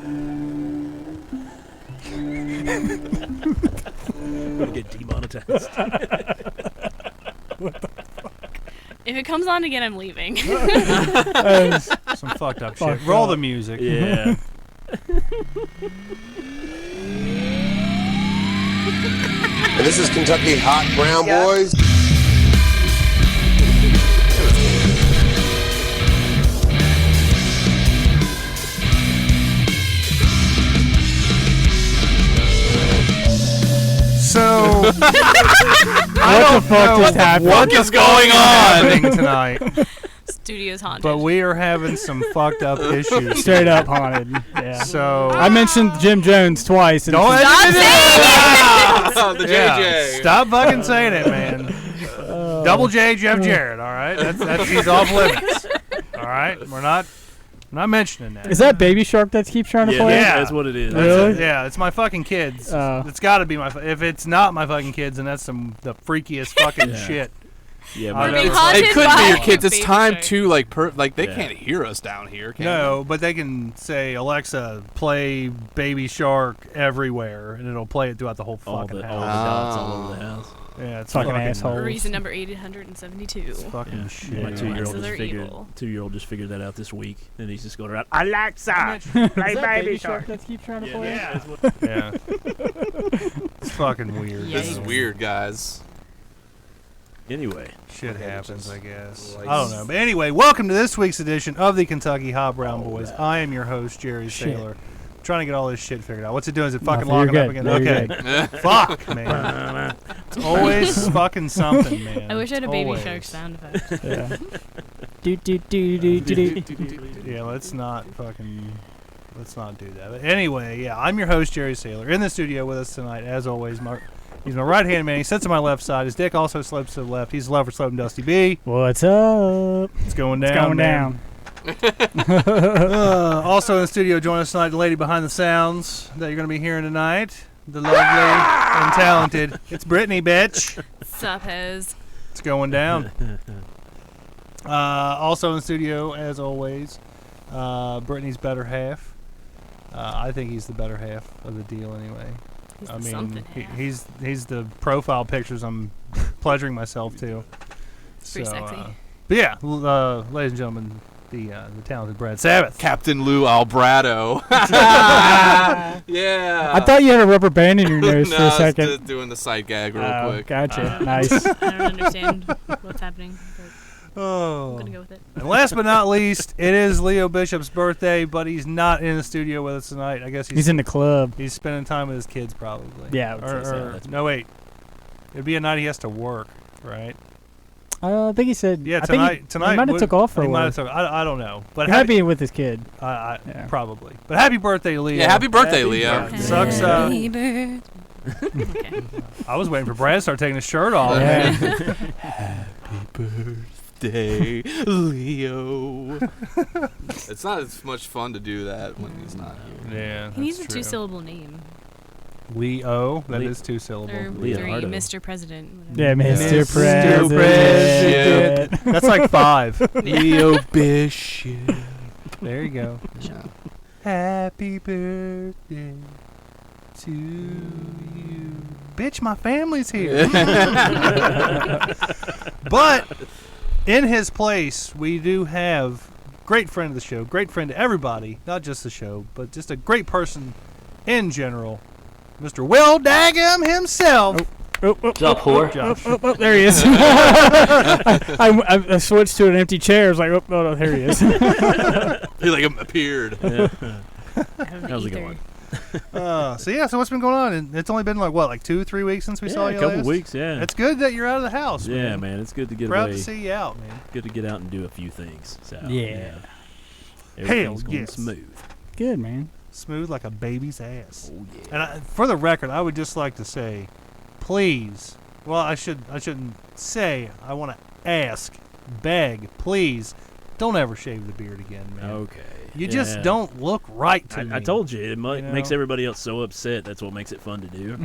I'm gonna get demonetized. What the If it comes on again, I'm leaving. Some fucked up shit. Roll the music. Yeah. And this is Kentucky Hot Brown Boys. So, What the fuck just happened? What is going on tonight? Studio's haunted. But we are having some fucked up issues. Straight up haunted. Yeah. So I mentioned Jim Jones twice. And don't Stop saying The JJ. Yeah, stop fucking saying it, man. Double J Jeff Jarrett. All right, that's he's off limits. All right, we're not mentioning that. Is that Baby Shark that keeps trying to Yeah, play? that's what it is. Really? Yeah, it's my fucking kids. Oh. It's got to be my. If it's not my fucking kids, then that's the freakiest fucking shit. Yeah, I've my ever haunted It could by be your kids. It's Baby time Shark. to they Yeah. can't hear us down here. Can No, but they can say, Alexa, play Baby Shark everywhere, and it'll play it throughout the whole all fucking the house. dots all over the house. Yeah, it's Fucking fucking asshole. Reason number 872. It's fucking Yeah. shit. My 2-year-old Alexas just are figured. evil. 2-year-old just figured that out this week, and he's just going around. Alexa, play Baby Shark that keeps trying to play? Yeah. That's what- Yeah. It's fucking weird. Yeah. This is weird, guys. Anyway, Shit happens, I guess. Like- I don't know. But anyway, welcome to this week's edition of the Kentucky Hot Brown Boys. I am your host, Jerry Shit. Saylor. Trying to get all this shit figured out. What's it doing? Is it fucking Nothing, you're locking up good. again? No, Okay. you're Fuck, man. It's always fucking something, man. I wish I had a Baby Always. Shark sound effect. Yeah. Do do do do do do. Yeah, let's not do that. But anyway, yeah, I'm your host, Jerry Saylor. In the studio with us tonight, as always, he's my right-hand man. He sits on my left side. His dick also slopes to the left. He's the lover sloping Dusty B. What's up? It's going down, It's going man. down. Also in the studio, join us tonight, the lady behind the sounds that you're going to be hearing tonight. The lovely and talented. It's Brittany, bitch. Sup, Hez? It's going down. Also in the studio, as always, Brittany's better half. I think he's the better half of the deal anyway. He's I the mean, something half. he's the profile pictures I'm pleasuring myself to. Pretty sexy. But yeah, ladies and gentlemen, the talented Brad Sabbath. Captain Lou Albrado. Yeah. I thought you had a rupper band in your nose no, for a I was second. just doing the side gag real Oh, quick. gotcha. Nice. I don't understand what's happening, but I'm Oh. gonna go with it. And last but not least, it is Leo Bishop's birthday, but he's not in the studio with us tonight. I guess He's in the club. he's spending time with his kids probably. Yeah, I would say so. That's- No, wait. It'd be a night he has to work, right? I think he said. Yeah, I think tonight. He might have took off for a He might while. have took. I don't know, but He might be with his kid. yeah. Yeah. Probably. But happy birthday, Leo. Yeah, happy birthday, Leo. Yeah, sucks. Happy birthday. Okay. I was waiting for Brad to start taking his shirt off. Yeah. Birthday, Leo. It's not as much fun to do that when he's not here. Yeah. He needs a that's true. 2-syllable name. Leo. That Le- is 2 syllable. Or Leonardo. 3, Mr. President. Yeah, whatever. Mr. President. President. That's like 5. Leo Bishop. There you go. Yeah. Happy birthday to you. Bitch, my family's here. But in his place, we do have great friend of the show, great friend to everybody, not just the show, but just a great person in general, Mr. Will Daggum himself. What's up, whore? Oh, there he is. I switched to an empty chair. I was like, oh, there he is. He like appeared. Yeah. That was a good one. So what's been going on? And it's only been like 2-3 weeks since we saw Yeah, you a couple last. weeks, yeah. It's good that you're out of the house. Yeah, man, it's good to get Proud away. to see you out, man. Good to get out and do a few things. So, Yeah. Everything's going yes. smooth. Good, man. Smooth like a baby's ass. Oh yeah. And for the record, I would just like to say, please. Well, I shouldn't say. I want to ask, beg, please, don't ever shave the beard again, man. Okay. You just don't look right to me. I told you, it You know? makes everybody else so upset. That's what makes it fun to do.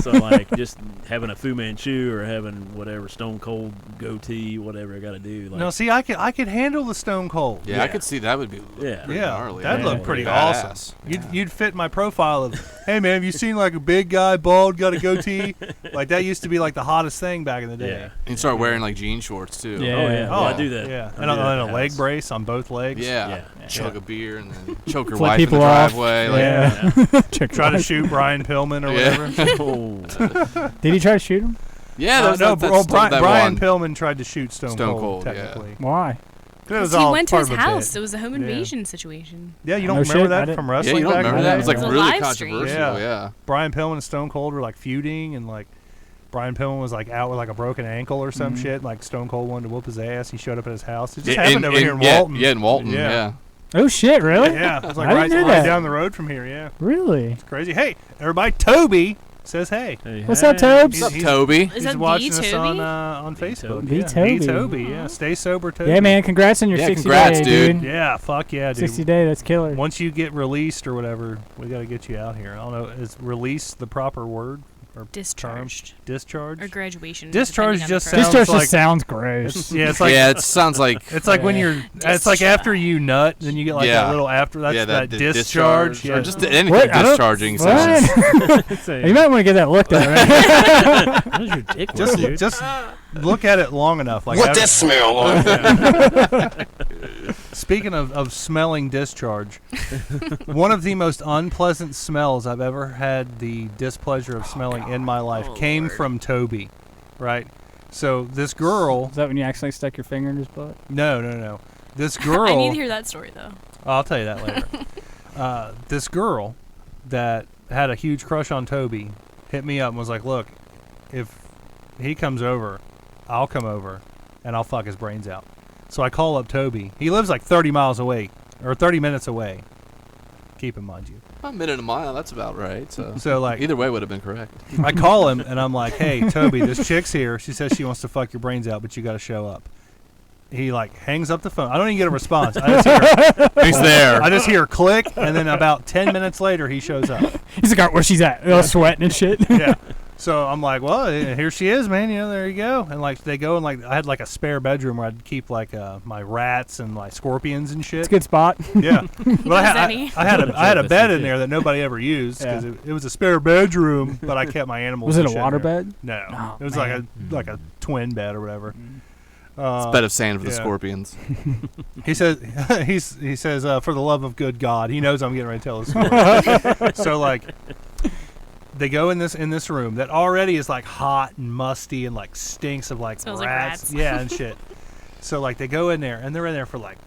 So, like, just having a Fu Manchu or having whatever Stone Cold goatee, whatever I got to do. Like, No, see, I could handle the Stone Cold. Yeah, I could see that would be pretty gnarly. That'd look pretty badass. awesome. You'd fit my profile of, hey man, have you seen like a big guy, bald, got a goatee? Like that used to be like the hottest thing back in the day. Yeah. And start wearing like jean shorts too. Yeah. Oh, yeah. Oh, I do that. Yeah, I and do that a in the leg house. brace on both legs. Yeah. Yeah. Chug a beer and then choke your Flip wife in the people off. driveway. Like, Yeah. Check Try to right. shoot Brian Pillman or Yeah. whatever. Oh. Did he try to shoot him? Yeah, No, that's Brian that Brian one. Pillman tried to shoot Stone Cold, yeah. technically. Why? It was He all went to part his of a house. bit. It was a home Yeah. invasion situation. Yeah, you don't No remember shit, I that didn't- from Yeah, wrestling you don't back in remember the that? It day? was like It was a really live stream. controversial. Yeah. Yeah. Brian Pillman and Stone Cold were like feuding, and like Brian Pillman was like out with like a broken ankle or some shit. Like Stone Cold wanted to whoop his ass. He showed up at his house. It just happened over here in Walton. Yeah, in Walton. Yeah. Yeah. Oh shit! Really? Yeah, it was like I right, didn't know right that. down the road from here. Yeah, Really? it's crazy. Hey, everybody! Toby says hey. Hey, What's hey. up, Tobes? What's up, Toby? Is He's that watching the us Toby? on Facebook. The yeah. Toby. The Toby. Yeah, stay sober, Toby. Yeah, man. Congrats on your Yeah, 60 congrats, day, dude. Yeah, fuck yeah, dude. 60 day. That's killer. Once you get released or whatever, we got to get you out here. I don't know, is release the proper word or Discharged. discharge? Or graduation. Discharge depending on just the This sounds just like sounds gross. it's like Yeah, it sounds like it's like when you're it's like after you nut, then you get like Yeah. a little after that's yeah, that the discharge. or Yeah. just anything What? I don't- discharging sounds. What? You might want to get that looked at. Right? How does your dick work, just dude? just look at it long enough. Like What after- that smell like? Speaking of smelling discharge, one of the most unpleasant smells I've ever had the displeasure of smelling in my life came from Toby, right? So this girl, Is that when you accidentally stuck your finger in his butt? no. This girl, I need to hear that story though. I'll tell you that later. This girl that had a huge crush on Toby hit me up and was like, look, if he comes over, I'll come over and I'll fuck his brains out. So I call up Toby. He lives like 30 miles away, or 30 minutes away. Keep in mind you. About a minute a mile, that's about right. So, So like, either way would have been correct. I call him and I'm like, hey, Toby, this chick's here. She says she wants to fuck your brains out, but you got to show up. He like hangs up the phone. I don't even get a response. I just hear, He's there. I just hear click, and then about 10 minutes later, he shows up. He's like, "Alright, where she's at? All sweating and shit. Yeah. So I'm like, well, here she is, man. You know, there you go. And like they go and like I had like a spare bedroom where I'd keep like my rats and like scorpions and shit. It's a good spot. Yeah. But I any? had a bed in there that nobody ever used because Yeah. it was a spare bedroom, but I kept my animals. Was it and a shit water in there. bed? No. Oh, It was man. like a twin bed or whatever. It's a bed of sand for the yeah. scorpions. He says he says for the love of good God, he knows I'm getting ready to tell the story. So like they go in this room that already is like hot and musty and like stinks of like Smells like rats. rats. Yeah, and shit. So like they go in there and they're in there for like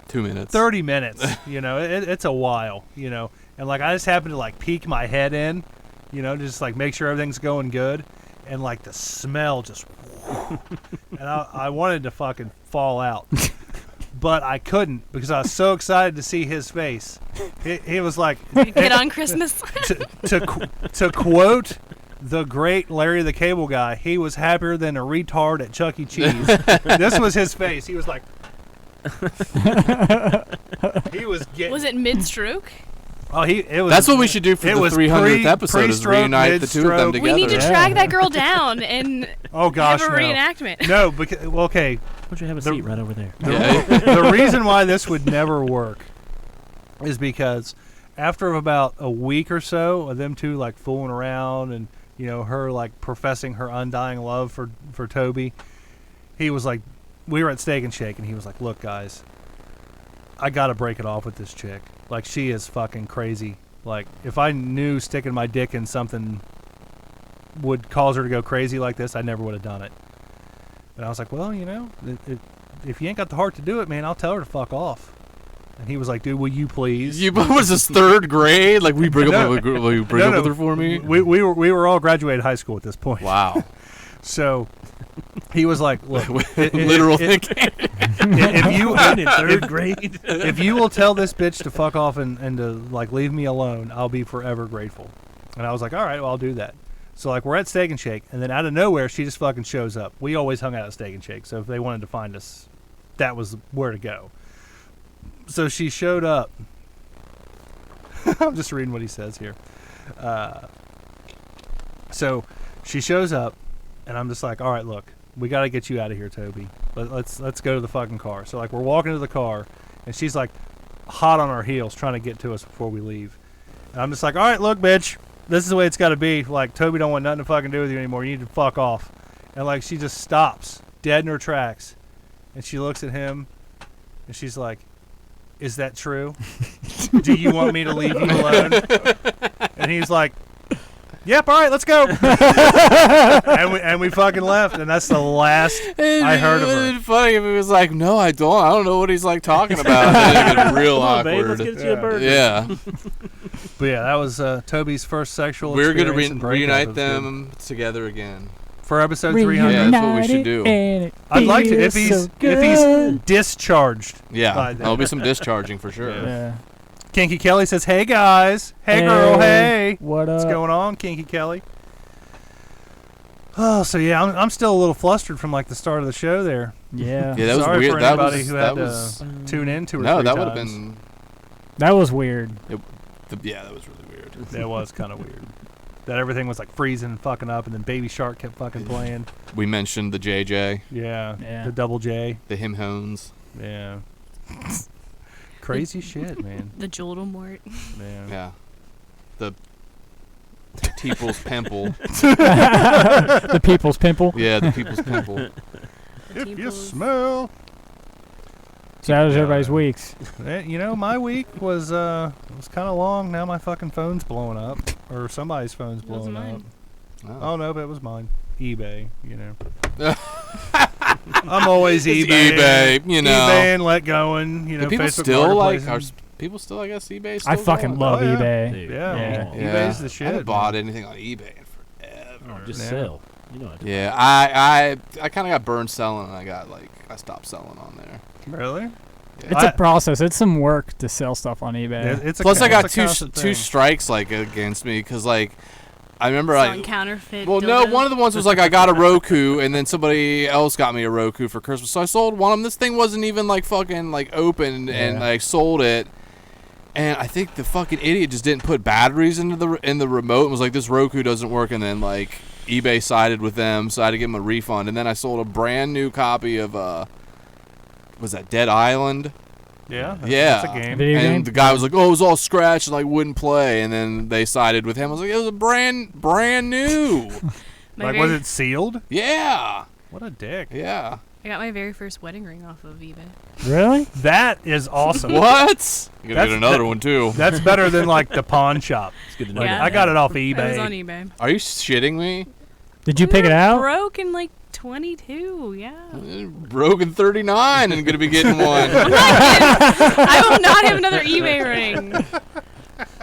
2 minutes. 30 minutes, you know. It's a while, you know. And like I just happen to like peek my head in, you know, just like make sure everything's going good, and like the smell just and I wanted to fucking fall out. But I couldn't because I was so excited to see his face. He was like, Get on Christmas. to quote the great Larry the Cable Guy, he was happier than a retard at Chuck E. Cheese. This was his face. He was like, he was getting. Was it mid-stroke? Oh, it was. That's what we should do for it the was 300th episode is pre-stroke, reunite the two of them mid-stroke. together. We need to Yeah. track that girl down and Oh gosh, have a no. reenactment. No, because well, okay. Why don't you have a The- seat right over there? Yeah. The reason why this would never work is because after about a week or so of them two like fooling around and you know her like professing her undying love for Toby, he was like, we were at Steak and Shake and he was like, look guys, I gotta break it off with this chick. Like she is fucking crazy. Like if I knew sticking my dick in something would cause her to go crazy like this, I never would have done it. And I was like, well, you know, if you ain't got the heart to do it, man, I'll tell her to fuck off. And he was like, dude, will you please? What was this, third grade? Like, will you break up with her for me? We were all graduated high school at this point. Wow. So he was like, look, Literal thinking. if you In third grade. if you will tell this bitch to fuck off and to like leave me alone, I'll be forever grateful. And I was like, all right, well, I'll do that. So like we're at Steak and Shake, and then out of nowhere she just fucking shows up. We always hung out at Steak and Shake, so if they wanted to find us, that was where to go. So she showed up. I'm just reading what he says here. So she shows up, and I'm just like, all right, look, we got to get you out of here, Toby. Let's go to the fucking car. So like we're walking to the car, and she's like hot on her heels trying to get to us before we leave. And I'm just like, all right, look, bitch, this is the way it's got to be. Like, Toby don't want nothing to fucking do with you anymore. You need to fuck off. And like she just stops dead in her tracks, and she looks at him, and she's like, is that true? Do you want me to leave you alone? And he's like, yep, all right, let's go. and we fucking left, and that's the last I heard of her. It'd be funny if he was like, no, I don't know what he's like talking about. It'd get real Come on, awkward. babe, let's get you a burger. Yeah. But yeah, that was Toby's first sexual We're going to experience and breakup. reunite It was them together again. good. For episode 300. Yeah, that's what we should do. I'd like to, if he's discharged. Yeah, by then. there'll be some discharging for sure. Yeah. Kinky Kelly says, hey, guys. Hey, girl, hey. What up? What's going on, Kinky Kelly? Oh, so yeah, I'm still a little flustered from like the start of the show there. Yeah. Yeah, that was Sorry weird. for that anybody was who that had was to tune in 2 or 3 no, that times. would have been. That was weird. Yeah, that was really weird. That was kind of weird. That everything was like freezing and fucking up, and then Baby Shark kept fucking playing. We mentioned the JJ, Yeah. The double J. the him hones. Yeah. Crazy shit, man. The Joldomort. Man. Yeah, the People's Pimple. The people's pimple. Yeah, the People's Pimple. If you smell. So how was everybody's weeks? You know, my week was kind of long. Now my fucking phone's blowing up, or somebody's phone's It wasn't blowing up. mine. Oh no, but it was mine. eBay, you know. I'm always eBay. eBay, you know. eBay and let going, you know. Do people Facebook still like? Marketplace. Are people still? I guess eBay. Still I fucking going? love Oh, yeah. eBay. Dude, Yeah. Yeah. eBay's the I shit. haven't bought man. anything on eBay in forever. Just Yeah. sell. You know. Yeah, I kind of got burned selling, and I stopped selling on there. Really? Yeah. It's a process. It's some work to sell stuff on eBay. It's a Plus, I it's got a two constant two thing. strikes like against me because like I remember Selling like. counterfeit. Well, no, dildos. one of the ones was like I got a Roku, and then somebody else got me a Roku for Christmas, so I sold one of them. This thing wasn't even like fucking like open, and I sold it. And I think the fucking idiot just didn't put batteries in the remote and was like, this Roku doesn't work. And then like eBay sided with them, so I had to give them a refund. And then I sold a brand new copy of was that Dead Island? Yeah. Yeah. That's a game. Video game? And the guy was like, "Oh, it was all scratched, and I wouldn't play." And then they sided with him. I was like, "It was a brand new." Like, was it sealed? Yeah. What a dick. Yeah. I got my very first wedding ring off of eBay. Really? That is awesome. What? You gotta That's- get another one too. That's better than like the pawn shop. It's good to know. Like, Yeah. I got it off It was on eBay. eBay. Are you shitting me? Did you pick it out? Broke in like 22. Yeah. Broken 39 and gonna be getting one. I will not have another eBay ring.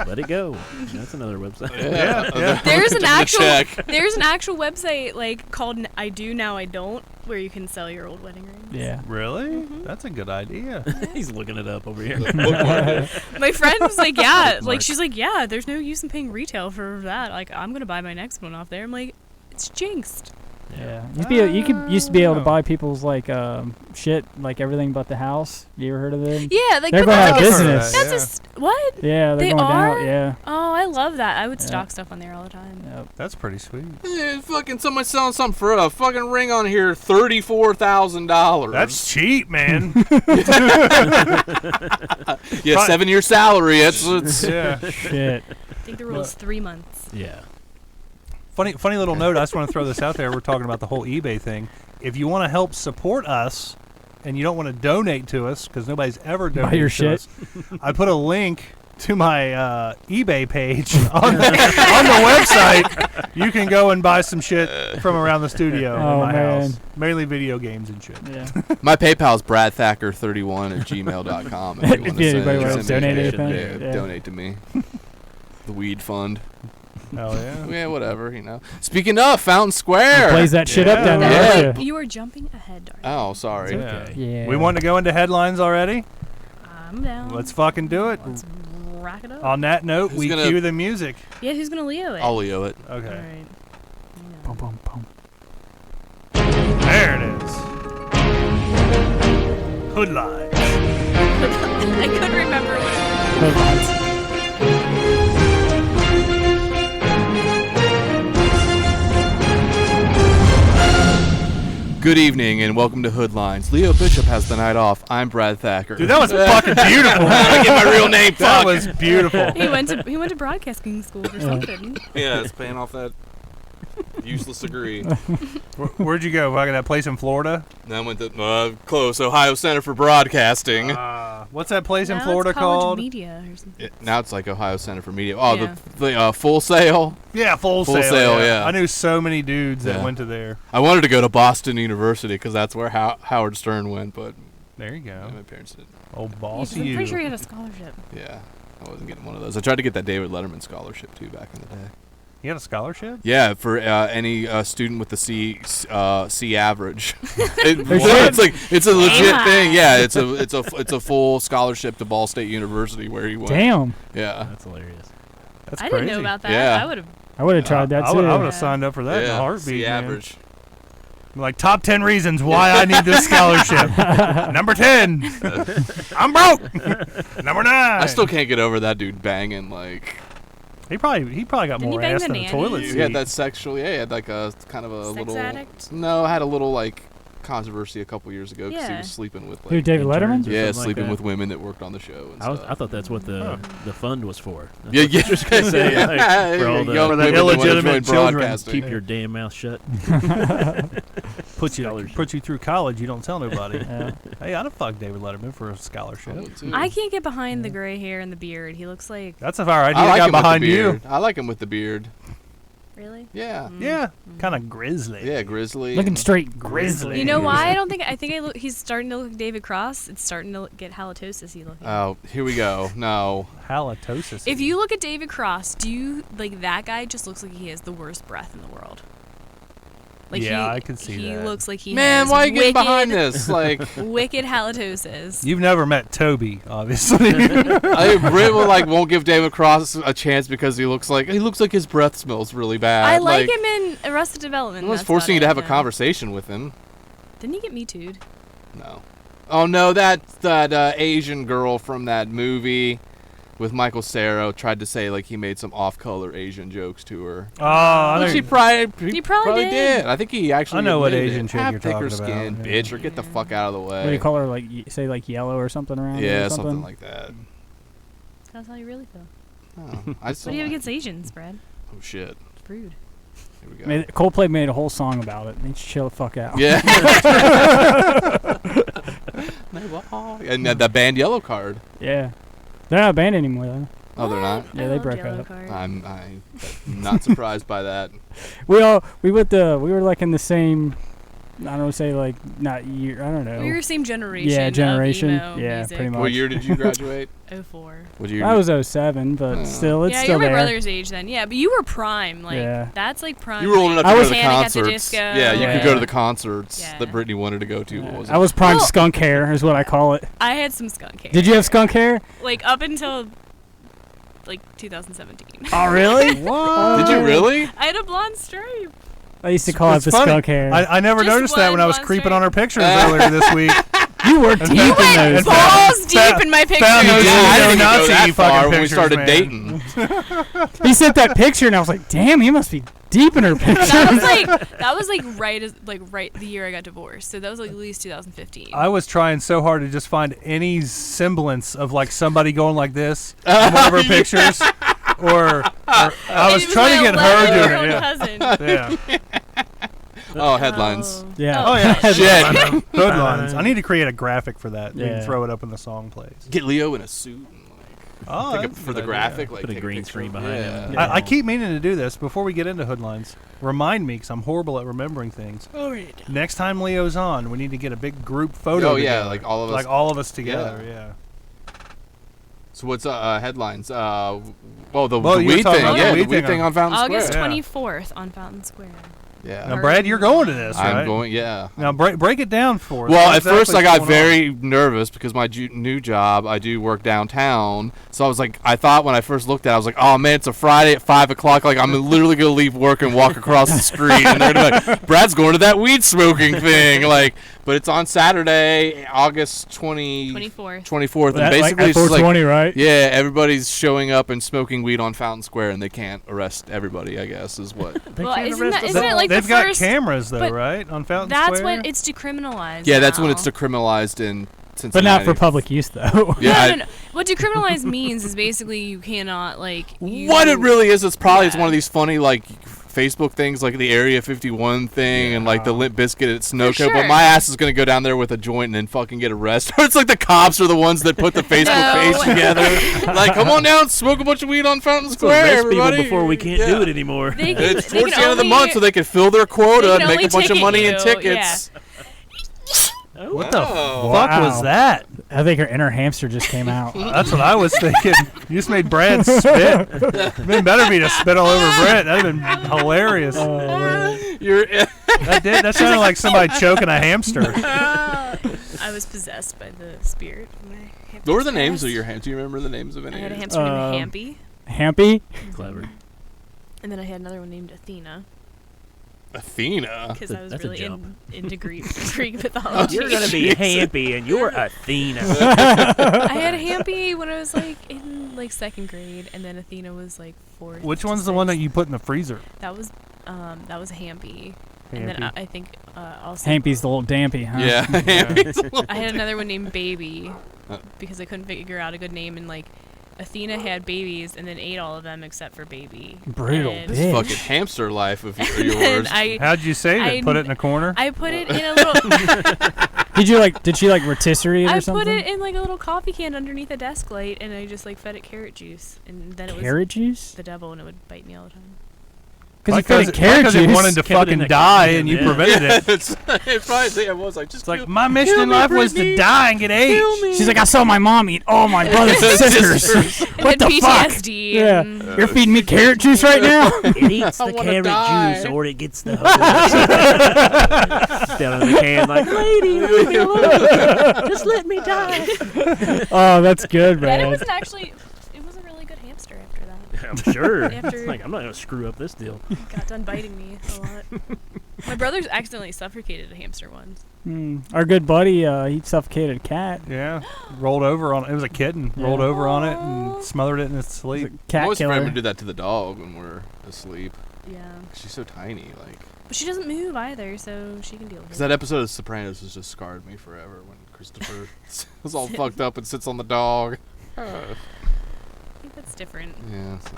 Let it go. That's another website. Yeah. There's an actual check. there's an actual website like called I Do Now I Don't where you can sell your old wedding rings. Yeah. Really? That's a good idea. He's looking it up over here. My friend was like, yeah, Bookmark. like she's like, yeah, there's no use in paying retail for that. Like I'm gonna buy my next one off there. I'm like, it's jinxed. Yeah. Used to be able to buy people's like shit, like everything but the house. You ever heard of them? Yeah, like They're but going out that's of like business. That's Yeah. a what? Yeah, they're They going are? down. Yeah. Oh, I love that. I would Yeah. stock stuff on there all the time. Yep. That's pretty sweet. Fucking somebody selling something for a fucking ring on here, $34,000. That's cheap, man. yeah, 7-year salary. It's Yeah. Shit. I think the rule is 3 months. Yeah. Funny little note. I just want to throw this out there. We're talking about the whole eBay thing. If you want to help support us, and you don't want to donate to us because nobody's ever donated your to shit. us, I put a link to my eBay page on the website. You can go and buy some shit from around the studio in Oh, my man. house, mainly video games and shit. Yeah. my PayPal's bradthacker31@gmail.com. If, you If anybody wants to donate anything, yeah, yeah. donate to me. The weed fund. Hell yeah. Yeah, whatever, you know. Speaking of Fountain Square. Plays that shit up down Yeah. there. Wait, don't you are jumping ahead, darling. Oh, sorry. Yeah. Okay. you? Yeah. We want to go into headlines already? I'm down. Let's fucking do it. Let's rack it up. On that note, Who's we gonna- cue the music. Yeah, who's gonna Leo it? I'll Leo it. All Okay. right. Boom, boom, boom. There it is. Hoodlines. I couldn't remember what. Headlines. Good evening and welcome to Hoodlines. Leo Bishop has the night off. I'm Brad Thacker. Dude, that was fucking beautiful. I get my real name. That Fuck. was beautiful. He went to broadcasting school for something. Yeah, it's paying off that useless degree. Where'd you go? Fucking that place in Florida? Then I went to close Ohio Center for Broadcasting. What's that place in Now Florida it's College called? Media or something. Now it's like Ohio Center for Media. Oh, Yeah. the Full Sail. Yeah, Full Full Sail. Sail, yeah. I knew so many dudes that Yeah. went to there. I wanted to go to Boston University because that's where Howard Stern went, but There you go. my parents didn't. Old Yeah, boss 'cause I'm you. pretty sure he had a scholarship. Yeah, I wasn't getting one of those. I tried to get that David Letterman scholarship too back in the day. You had a scholarship? Yeah, for any student with the C average. It's a legit Damn. thing. Yeah, it's a full scholarship to Ball State University where he went. Damn. Yeah. That's hilarious. That's I crazy. didn't know about that. Yeah. I would have. I would have tried that I too. would have Yeah. signed up for that in a heartbeat. C man. average. Like top 10 reasons why I need this scholarship. Number 10, I'm broke. Number 9, I still can't get over that dude banging like. He probably got Didn't he more bang ass the than a nanny? toilet He seat. had that sexual. Yeah, he had like a kind of a Sex little. addict? No, had a little like controversy a couple years ago because he Yeah. was sleeping with Who, like. David Letterman? interns or Yeah, something like sleeping that. with women that worked on the show. And I stuff. thought that's what the fund was for. That's Yeah, what yeah. I was just gonna say, like, for all the Young For the women that wanna illegitimate join children. broadcasting. keep your damn mouth shut. Put you Scholarship. through college. You don't tell nobody. Yeah. Hey, I'd have fucked David Letterman for a scholarship. I would too. I can't get behind the gray hair and the beard. He looks like. That's a fire idea. I like got him with the behind you. beard. I like him with the beard. Really? Yeah. Yeah, kind of grizzly. Yeah, grizzly. Looking and- straight grizzly. You know why? I don't think. I think he's starting to look like David Cross. It's starting to get halitosis-y looking. Oh, here we go. No. Halitosis. If you look at David Cross, do you like that guy? Just looks like he has the worst breath in the world. Like Yeah, he, I can see he that. looks like he Man, has why are you getting wicked, behind this? Like, wicked halitosis. You've never met Toby, obviously. I really like won't give David Cross a chance because he looks like his breath smells really bad. I like him in Arrested Development. I was that's forcing you about to have it, a yeah. conversation with him. Didn't he get Me Too'd? No. Oh no, that Asian girl from that movie with Michael Cera tried to say like he made some off-color Asian jokes to her. Oh, I Well, know. she probably He probably did. I think he actually. I know what admitted Asian it. chick Have you're thicker talking skin, about. bitch, or get the fuck out of the way. What do you call her? Like say like yellow or something around? it or Yeah, something? something like that. That's how you really feel. Oh, I What still do you have like- against Asians, Brad? Oh shit. It's rude. Here we go. Coldplay made a whole song about it. They need to chill the fuck out. Yeah. And the band Yellow Card. Yeah. They're not a band anymore though. Oh, they're not. Yeah, I they loved broke Yellow up. Card. I'm not surprised by that. We were like in the same. I don't know, say like not year. I don't know. We were same generation. Yeah, of generation. emo Yeah, music. pretty much. What year did you graduate? 04. What year? I was 07, but Oh. still, it's Yeah, still you're my there. brother's age then. Yeah, but you were prime. Like Yeah. that's like prime. You were old enough to I go was- to the Panic at the concerts. Disco. Yeah, you could Yeah. go to the concerts Yeah. that Brittany wanted to go to. What was it? I was prime Well- skunk hair, is what I call it. I had some skunk hair. Did you have skunk hair? Like up until like 2017. Oh, really? What? Did you really? I had a blonde stripe. I used to call it It's the funny. skunk hair. I never Just noticed that when I was one creeping straight. on her pictures earlier this week. you were deep in those. Balls deep in my pictures. found those- Yeah, I didn't even go Nazi that far fucking when we pictures, started man. dating. He sent that picture, and I was like, "Damn, he must be deep in her picture." that was like right the year I got divorced. So that was like at least 2015. I was trying so hard to just find any semblance of like somebody going like this in one of her pictures, or I was It trying to my get her doing 11-year-old it. Yeah. cousin. Oh, headlines. Yeah. Oh yeah. Shit. Hoodlines. I need to create a graphic for that. We Yeah. can throw it up when the song plays. Get Leo in a suit. And, Oh, like, that's a for the good graphic, idea. like Put a take green picture screen of- behind yeah. him. I keep meaning to do this before we get into Hoodlines. Remind me, because I'm horrible at remembering things. Next time Leo's on, we need to get a big group photo. Oh, yeah, together. like all of us. Like all of us together. Yeah. So what's headlines? The Well, you were weed talking thing. about Yeah, the the weed weed thing thing on Fountain August Square. Yeah. 24th on Fountain Square. Yeah. Now, Brad, you're going to this, right? I'm going. Yeah. Now, break it down for us. Well, What at first exactly I is got going very nervous because my new job, I do work downtown. So I was like, I thought when I first looked at it, I was like, oh man, it's a Friday at 5 o'clock. Like, I'm literally going to leave work and walk across the street. And they're going to be like, Brad's going to that weed smoking thing. Like, but it's on Saturday, August 24th. 24th. And basically, it's just like, 420, right? yeah, everybody's showing up and smoking weed on Fountain Square, and they can't arrest everybody, I guess, is what. Well, isn't it like They've the got first? cameras, though, but right? On Fountain That's Square? when it's decriminalized. Yeah, that's when it's now. decriminalized in Cincinnati. But not for public use, though. Yeah, No. What decriminalized means is basically you cannot what it really is, it's probably it's Yeah. one of these funny Facebook things like the Area 51 thing and like the Limp Bizkit at Sunoco. sure. But my ass is gonna go down there with a joint and then fucking get arrested. It's like the cops are the ones that put the Facebook page together. Like, come on down, smoke a bunch of weed on Fountain Square, Arrest everybody. people before we can't do it anymore. They can, It's they towards can the end of the only- month, so they can fill their quota they and can make a only bunch of ticket money in you, tickets. What the Oh. fuck Wow. was that? I think her inner hamster just came out. That's what I was thinking. You just made Brad spit. It'd better be to spit all over Brett. That'd have been hilarious. You're That sounded like somebody choking a hamster. I was possessed by the spirit of my hamster. What were the names of your hamsters? Do you remember the names of any? I had a of hamster named Hampy, Hampy? Clever. and then I had another one named Athena Athena. because I was That's a really jump. into Greek mythology. You're gonna be Hampy, and you're Athena. I had Hampy when I was in second grade, and then Athena was fourth. Which to one's the one that sixth. you put in the freezer? That was Hampy. And then Hampy. I think also Hampy's the little dampy, huh? Yeah. I had another one named Baby because I couldn't figure out a good name, and Athena had babies and then ate all of them except for Baby. Brutal And bitch. Fucking hamster life of then yours. How'd you save it? I- Put it in a corner? I put it in a little. Did she rotisserie it or I something? put it in a little coffee can underneath a desk light, and I just fed it carrot juice, and then it was Carrot juice? the devil, and it would bite me all the time. Because you fed it carrot because juice. it wanted to Kept it in fucking the die can, and you yeah. prevented it. It probably was like just It's like, my mission in life was to die and get AIDS. She's like, I saw my mom eat all my brothers and sisters. And What then the fuck? PTSD. Yeah. And You're feeding me carrot juice right now? It eats I the wanna carrot die. juice, or it gets the hose. Down in the can, like, lady, leave me alone. Just let me die. Oh, that's good, then it man. was it was a really good hamster after that. I'm sure. After- It's like, I'm not gonna screw up this deal. It got done biting me a lot. My brother's accidentally suffocated a hamster once. Our good buddy, he suffocated a cat. Yeah, rolled over on it. It was a kitten. Rolled over on it Aw. and smothered it in its He's sleep. a cat I'm always afraid killer. to do that to the dog when we're asleep. Yeah. She's so tiny, But she doesn't move either, so she can deal with because it. that episode of Sopranos has just scarred me forever when Christopher was all fucked up and sits on the dog. I think that's different. Yeah. So.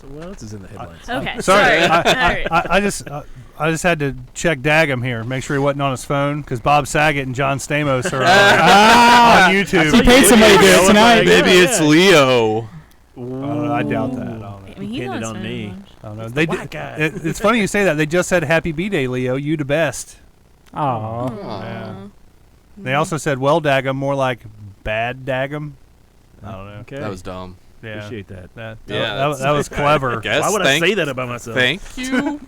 So what else is in the headlines? Okay. Sorry, Alright. I just had to check Daggum here, make sure he wasn't on his phone, because Bob Saget and John Stamos are on YouTube. He paid somebody to do it tonight. Maybe it's Leo. I doubt that. I don't know. I mean, he's Pinned it not on spending me. much. I don't know. It's They the did, white guy. it's funny you say that. They just said Happy B-Day, Leo. You the best. Aw. Yeah. They also said, well, Daggum, more like bad Daggum. I don't know. Okay. That was dumb. Yeah. Appreciate that. That was clever. Guess. Why would I say that about myself? Thank you.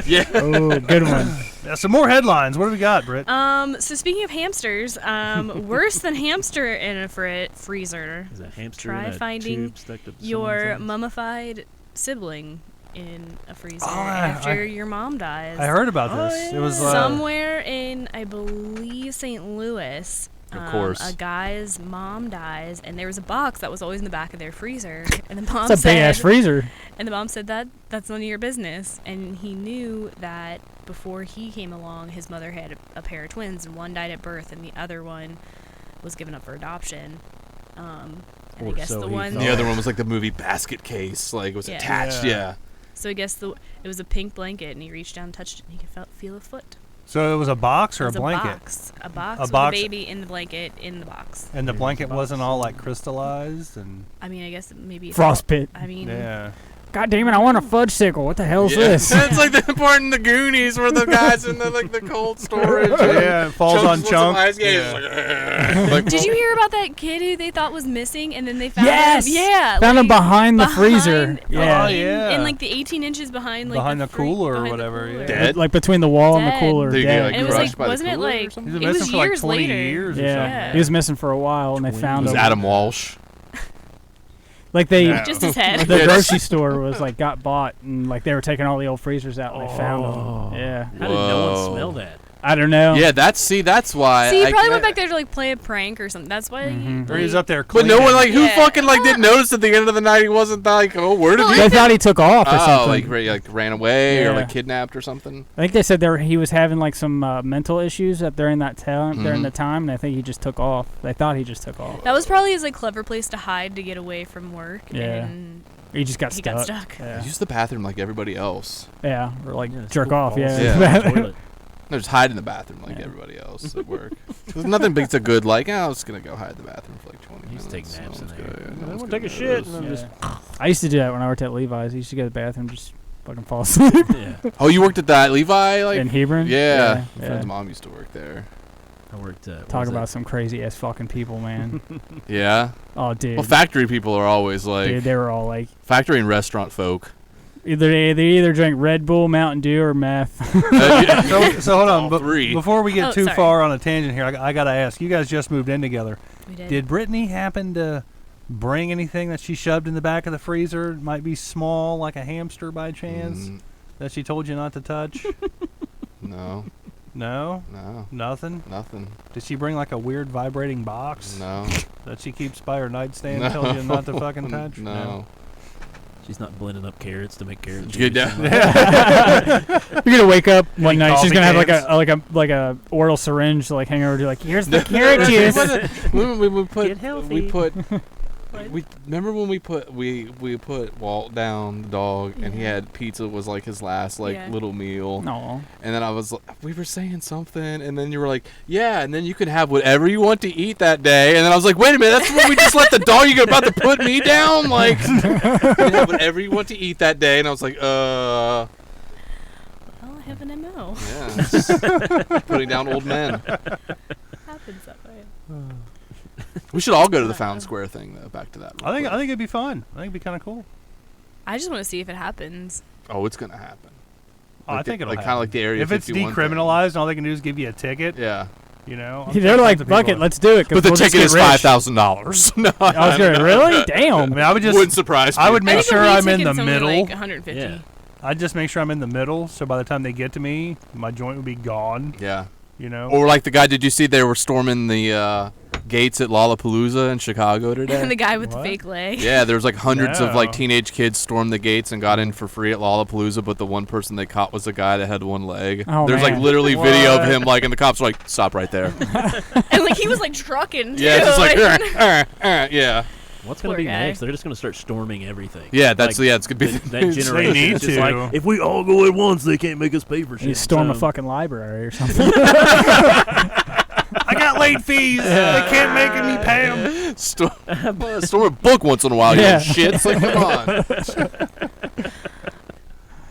Yeah. Oh, good one. Some more headlines. What do we got, Britt? So speaking of hamsters, worse than hamster in a freezer. Is a hamster Try in a finding tube stuck to Your someone's ass? mummified sibling in a freezer Oh, after your mom dies. I heard about this. It was Somewhere in, I believe, St. Louis. Of course. A guy's mom dies, and there was a box that was always in the back of their freezer. And the mom It's a big ass said, freezer. and the mom said that's none of your business. And he knew that before he came along, his mother had a pair of twins, and one died at birth, and the other one was given up for adoption. And I Or guess so the he one. thought. The other one was like the movie Basket Case. Like it was Yeah. attached. Yeah. Yeah. So I guess it was a pink blanket, and he reached down, and touched it, and he could feel a foot. So it was a box or It a was blanket? A box A with box. a baby in the blanket in the box. And the blanket wasn't all like crystallized and I mean, I guess maybe it's Frostbite. I mean, yeah. God damn it! I want a fudge sickle. What the hell is this? It's like the part in the Goonies where the guys in the cold storage. Yeah, it falls on chunk. Did you hear about that kid who they thought was missing, and then they found Yes! him? Yeah, Found him like, behind the freezer. Yeah. Oh, yeah. in like the 18 inches behind, like Behind the cooler or behind the whatever, cooler. yeah. Dead? Like between the wall and the Dead. cooler. Did he get, Dead. like, And it was crushed like, by the wasn't it cooler or like, something? He's it been was missing for like years 20 later. years or Yeah. Yeah. He was missing for a while, and they found It was him. Adam Walsh. Like they, No. Just his head. the grocery store was like got bought, and like they were taking all the old freezers out, and they found Oh. them. Yeah. How did no one Whoa. smell that? I don't know. Yeah, that's why. See, he I probably can't- went back there to like play a prank or something. That's why. Mhm. Or he's up there But cleaning. no one who Yeah. fucking didn't notice at the end of the night he wasn't like, oh, where did Well, he? They thought he took off or Oh, something. like ran away or Yeah. like kidnapped or something. I think they said he was having like some mental issues during that time. During Mhm. the time, and I think he just took off. They thought he just took off. That was probably his like clever place to hide to get away from work. Yeah. And He just got he stuck. got stuck. Yeah. Use the bathroom like everybody else. Yeah, or like Yeah, it's jerk cool. off. Falls Yeah. Yeah. in the toilet. No, just hide in the bathroom like Yeah. everybody else at work. There's nothing beats a good like, I was gonna go hide in the bathroom for like 20 Used minutes. to take naps in Sounds there. good, yeah, I'm sounds gonna good. take a shit and then Yeah. just I used to do that when I worked at Levi's. I used to go to the bathroom, just fucking fall asleep. yeah. Oh, you worked at that Levi? Like, In Hebron. yeah. My yeah. friend's mom used to work there. I worked. What Talk was about that? some crazy ass fucking people, man. Yeah. Oh, dude. Well, factory people are always like Dude, they were all like, factory and restaurant folk. they either drink Red Bull, Mountain Dew, or meth. So hold on, All but three. before we get Oh, too sorry. far on a tangent here, I gotta ask. You guys just moved in together. We did. Did Brittany happen to bring anything that she shoved in the back of the freezer? It might be small, like a hamster by chance, that she told you not to touch? No, No, no, nothing. nothing. Did she bring like a weird vibrating box No. that she keeps by her nightstand No. and tells you not to fucking touch? No. She's not blending up carrots to make carrot Good juice. You're gonna wake up one Any night. She's coffee gonna have cans? like a oral syringe to like hang over to like, here's the carrot juice. we put Get healthy. we remember when we put Walt down, the dog, and he Yeah. had pizza was like his last like Yeah. little meal. No. And then I was we were saying something, and then you were like, yeah, and then you can have whatever you want to eat that day. And then I was like, wait a minute, that's when we just let the dog, you're about to put me down? Like, you can have whatever you want to eat that day. And I was like, Well, I have an MO. yeah, just putting down old men. Happens that way. We should all go to the Fountain Square thing, though. Back to that. real I think quick. it'd be fun. I think it'd be kind of cool. I just want to see if it happens. Oh, it's gonna happen. Oh, I Like think the- it'll like kind of like the Area if it's 51 thing. decriminalized and all they can do is give you a ticket, Yeah, you know. I'm They're sure like, tons of people fuck it, are. let's do it. 'cause but the we'll just ticket get is rich. $5,000. No, I was gonna really? Damn. I mean, I would just wouldn't surprise me. I would make I think sure a weed I'm in the ticket's only, middle. Like 150. Yeah. I'd just make sure I'm in the middle, so by the time they get to me, my joint would be gone. Yeah. You know. Or like the guy, did you see they were storming the gates at Lollapalooza in Chicago And the today? guy with What? the fake leg. Yeah, there was like hundreds of like No. teenage kids stormed the gates and got in for free at Lollapalooza, but the one person they caught was the guy that had one leg. Oh, There's like man. literally video of What? him like, and the cops were like, stop right there. And like he was like trucking too. Yeah, just like, yeah. What's gonna Poor be guy. next? They're just gonna start storming everything. Yeah, that's, Like, yeah, it's gonna be that generation. need is just to. like, if we all go at once, they can't make us pay for shit. You storm a So- fucking library or something. I got late fees. They can't make me pay them. storm a book once in a while, Yeah. you shit. It's like, come on.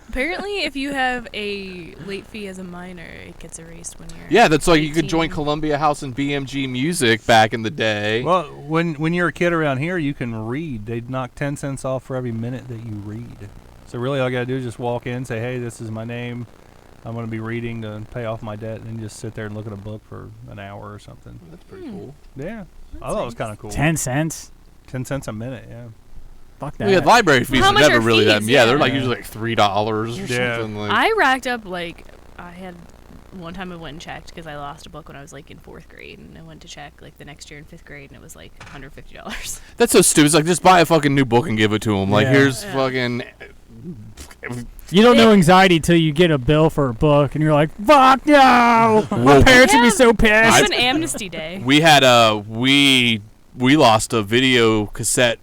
Apparently, if you have a late fee as a minor, it gets erased when you're. Yeah, that's like you could join 18. Columbia House and BMG Music back in the day. Well, when you're a kid around here, you can read. They'd knock 10 cents off for every minute that you read. So really, all you gotta do is just walk in, say, "Hey, this is my name. I'm gonna be reading to pay off my debt," and just sit there and look at a book for an hour or something. That's pretty cool. Yeah, That's I thought it was nice. kind of cool. 10 cents? 10 cents a minute. Yeah. Fuck that. We had library fees How are much never are really that. fees? Yeah, they're Yeah. like usually like $3 or Yeah. something. Like, I racked up like I had one time I went and checked because I lost a book when I was like in 4th grade, and I went to check like the next year in 5th grade, and it was like $150. that's so stupid. It's like just buy a fucking new book and give it to them. Like Yeah. here's Yeah. fucking. You don't know anxiety till you get a bill for a book and you're like, fuck no! My parents would be so It's pissed. an amnesty day. We had we lost a video cassette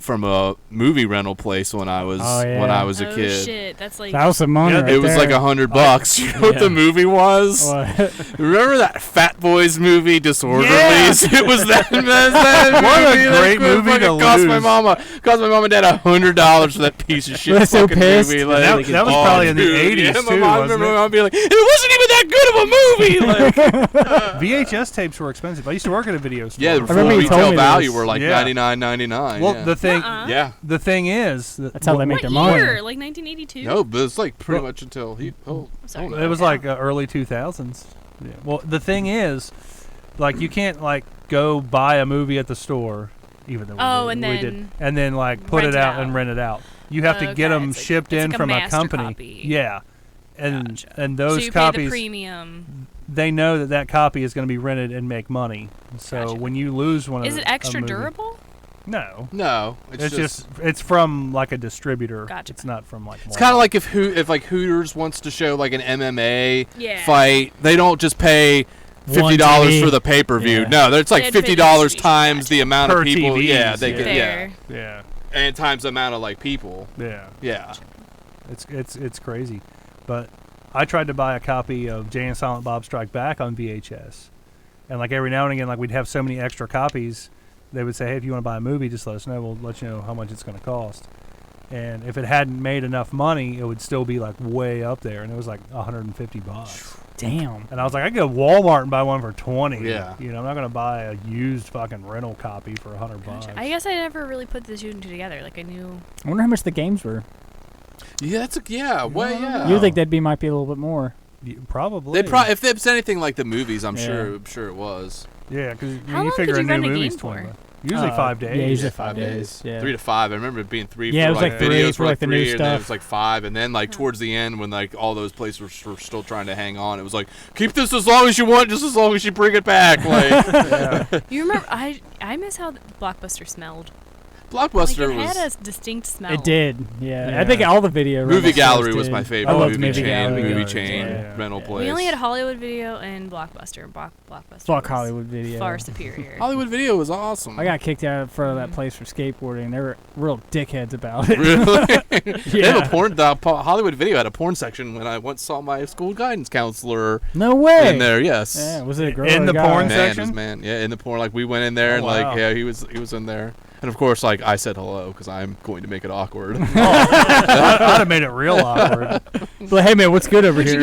from a movie rental place when I was a Oh kid. shit, that's like That was some money. Yeah, right It was there. like $100. You know what the movie was? What? Remember that Fat Boys movie, Disorderlies? Yes! It was that. What a movie. great movie to cost my lose. mom and dad $100 for that piece of shit They're so fucking pissed. movie. That was probably in the dude, 80s yeah, my too, mom, wasn't remember it? my mom being like, it wasn't even that good of a movie. Like, VHS tapes were expensive. I used to work at a video store. yeah, the full remember you told retail me value this. were like Yeah. $99.99. Well, yeah. the thing, yeah. the thing is, That's how they make what their money. year? Like 1982? No, but it's like pretty Well- much until he. Oh, Sorry. oh, it was Yeah. like early 2000s. Yeah. Well, the thing is, like, you can't like go buy a movie at the store, even though Oh, we and did, then and then like put rent it it out out. and rent it out. You have to get Okay, them it's like- shipped it's in like a from a master company. copy. Yeah, and Gotcha. and So those you pay the copies, premium. they know that that copy is going to be rented and make money. So Gotcha. when you lose one, Is of it the- a extra movie- durable? No. no, It's just it's from like a distributor. Gotcha. It's not from like. It's kind of like if like Hooters wants to show like an MMA Yeah. fight, they don't just pay $50 TV. for the pay-per-view. Yeah. No, it's like They'd pay the $50 distribution, times gotcha. the amount Per of people. TVs, Yeah, they yeah. could. Yeah, Fair. Yeah, and times the amount of like people. yeah. Yeah. It's crazy, but I tried to buy a copy of Jay and Silent Bob Strike Back on VHS, and like every now and again, like we'd have so many extra copies, they would say, "Hey, if you want to buy a movie, just let us know. We'll let you know how much it's going to cost." And if it hadn't made enough money, it would still be like way up there, and it was like $150. Damn. And I was like, I could go to Walmart and buy one for $20. Yeah. You know, I'm not going to buy a used fucking rental copy for $100. I guess I never really put the two and two together. Like I knew. I wonder how much the games were. Yeah, that's well, yeah. You would think that'd might be a little bit more. Probably. If it's anything like the movies, I'm Yeah. sure it was. Yeah, because How you long figure could a you new rent a movie's game 20 for? bucks. Usually 5 days. Yeah, usually 5 days. Yeah. 3 to 5. I remember it being 3 Yeah, for it was like like 3 videos for, like, the new 3, and then it stuff. was like 5, and then like towards the end when like all those places were still trying to hang on, it was like keep this as long as you want, just as long as you bring it back. Like You remember? I miss how Blockbuster smelled. Blockbuster Like it was had a distinct smell. It did. Yeah. Yeah. I think all the video Movie rental Gallery stores was did. my I favorite loved movie chain, Gallery. movie Yeah. chain Yeah. rental place. We only had Hollywood Video and Blockbuster. Blockbuster. Fuck was Hollywood Video. Far superior. Hollywood Video was awesome. I got kicked out of front of that place for skateboarding. They were real dickheads about it. Really? They have Yeah. a porn. Hollywood Video had a porn section when I once saw my school guidance counselor No way. in there. Yes. Yeah, was it a girl In or a the guy? porn Man, section? it was man. Yeah, in the porn. Like we went in there Oh, and wow. like yeah, he was in there. And of course, like I said hello because I'm going to make it awkward. I'd have made it real awkward. But hey man, what's good over here?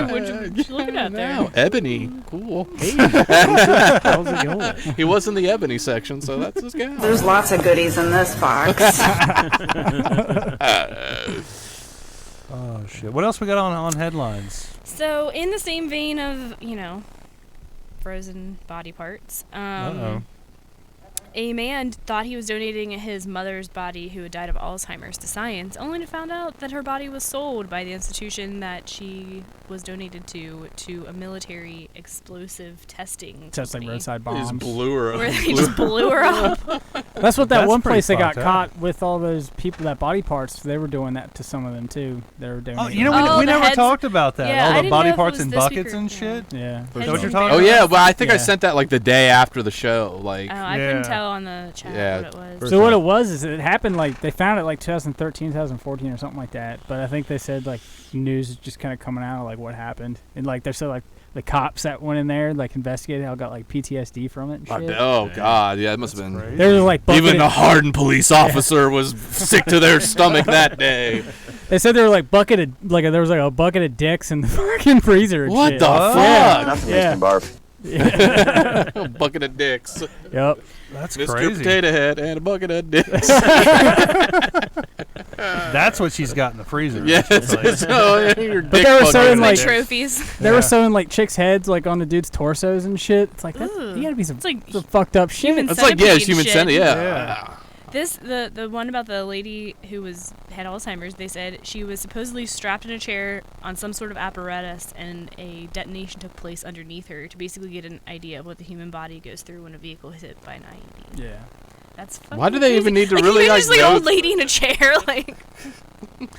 What you looking at there? Now, Ebony, cool. How's it going? He was in the Ebony section, so that's his guy. There's lots of goodies in this box. Oh shit! What else we got on headlines? So in the same vein of frozen body parts, Uh-oh. a man thought he was donating his mother's body, who had died of Alzheimer's, to science, only to find out that her body was sold by the institution that she was donated to a military explosive testing Just like company, roadside He just bombs. blew her. where they just blew her up. That's what that That's one pretty place they got fucked up. caught with all those people, that body parts. They were doing that to some of them too. They were doing. Oh, you know, Oh, we the never heads- talked about that. Yeah, I All the didn't know body if it parts was in this week buckets or- and yeah. shit. Yeah. Is that what Heads you're and talking Oh about? yeah, well I think I Yeah. sent that like the day after the show. Like Oh, I Yeah. couldn't tell on the chat Yeah. what it was. So what it was is it happened like they found it like 2013, 2014 or something like that. But I think they said like news is just kind of coming out of like what happened, and like they're so like the cops that went in there like investigated how got like PTSD from it and shit. oh god, yeah, it must have been. Crazy. They were like Even bucketed- a hardened police officer was sick to their stomach that day. They said they were like bucketed, like there was like a bucket of dicks in the fucking freezer. And What shit. the Yeah. fuck? Yeah. barf. A bucket of dicks. Yep. That's Mr. crazy. Potato Head and a bucket of dicks. That's what she's got in the freezer. Yes. It's like- So, your But dick they were bucket selling, of like, dicks. trophies. They Yeah. were sewing like chicks' heads like on the dudes' torsos and shit. It's like that's, Ugh. you gotta be some, It's like some fucked up shit. human It's like yeah, it's centipede human shit. centipede. Yeah. Yeah. This the one about the lady who had Alzheimer's. They said she was supposedly strapped in a chair on some sort of apparatus, and a detonation took place underneath her to basically get an idea of what the human body goes through when a vehicle is hit by an IED. Yeah. That's fucking Why do they crazy. even need to like, really even like just like know- old lady in a chair? Like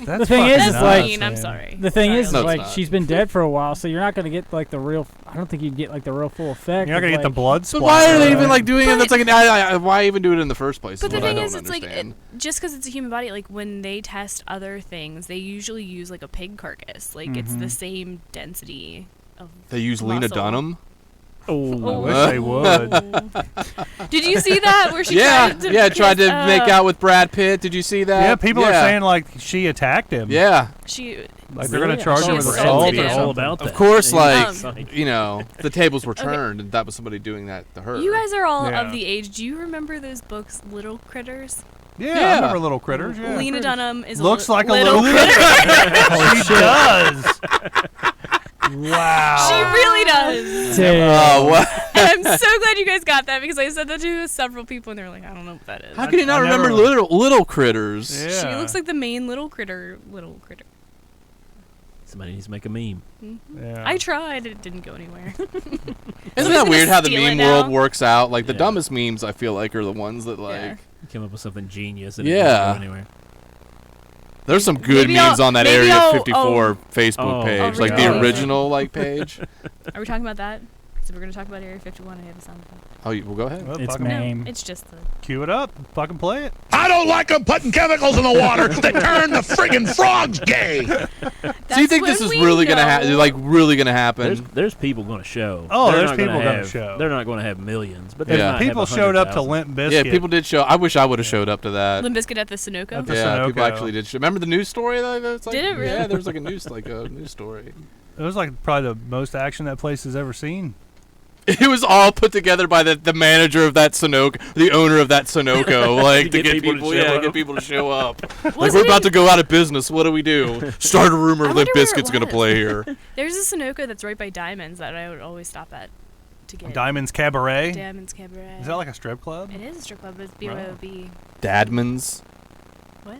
That's The thing is, fucking is That's like- mean. I'm man. sorry. The thing Sorry, is, No, it's like, not. she's been dead for a while, so you're not gonna get like the real. I don't think you'd get like the real full effect. You're not gonna of, get the like- blood But splatter. why are they even right? like doing it? But- That's like why even do it in the first place? But is the what I thing don't is, it's like understand. just because it's a human body, like when they test other things, they usually use like a pig carcass. Like it's the same density of. They use Lena muscle. Dunham. I wish they would. Did you see that where she Yeah, tried to yeah, tried to kiss, make out with Brad Pitt. Did you see that? Yeah, people are saying like she attacked him. Yeah, She Like they're gonna Really? charge She her with assaulted assault him. or all something. about that. of course. Yeah. Like you know, the tables were turned, and that was somebody doing that to her. You guys are all Yeah. of the age. Do you remember those books, Little Critters? Yeah, Yeah. I remember Little Critters. Yeah. Lena Dunham is Looks like a little little critter. She does. Wow. She really does. Oh, what? And I'm so glad you guys got that because I said that to several people and they were like, I don't know what that is. How can you not I remember never- little critters? Yeah. She looks like the main little critter. Somebody needs to make a meme. Yeah. I tried. It didn't go anywhere. Isn't that weird how the steal it meme now. world works out? Like the Yeah. dumbest memes, I feel like, are the ones that like. Yeah. You came up with something genius and Yeah. it didn't go anywhere. There's some good Maybe memes I'll- on that maybe Area I'll- 54 Facebook Oh, page, like really? the original like page. Are we talking about that? So we're going to talk about Area 51. I have a sound effect. Oh, well, go ahead. Well, It's fucking Mame. No, it's just the. Cue it up. Fucking play it. I don't like them putting chemicals in the water that turn the friggin' frogs gay. So you think this is really gonna happen? Like really gonna happen? There's people going to show. Oh, They're there's not gonna people gonna have- show. They're not going to have millions, but Yeah. they might have People showed up to 100,000. Limp Bizkit. Yeah, people did show. I wish I would have showed up to that. Limp Bizkit at the Sunoco? At the Yeah, people Sunoco. actually did show. Remember the news story though? That's like, Did it really? Yeah, there was like a news story. It was like probably the most action that place has ever seen. It was all put together by the manager of that Sunoco, the owner of that Sunoco, like to get people to show up. get people to show up. Like Was we're it about to go out of business. What do we do? Start a rumor I Limp wonder where it Bizkit's gonna was. play here. There's a Sunoco that's right by Diamonds that I would always stop at to get. Diamonds Cabaret. Diamonds Cabaret. Is that like a strip club? It is a strip club, but it's BYOB. Dadman's. What?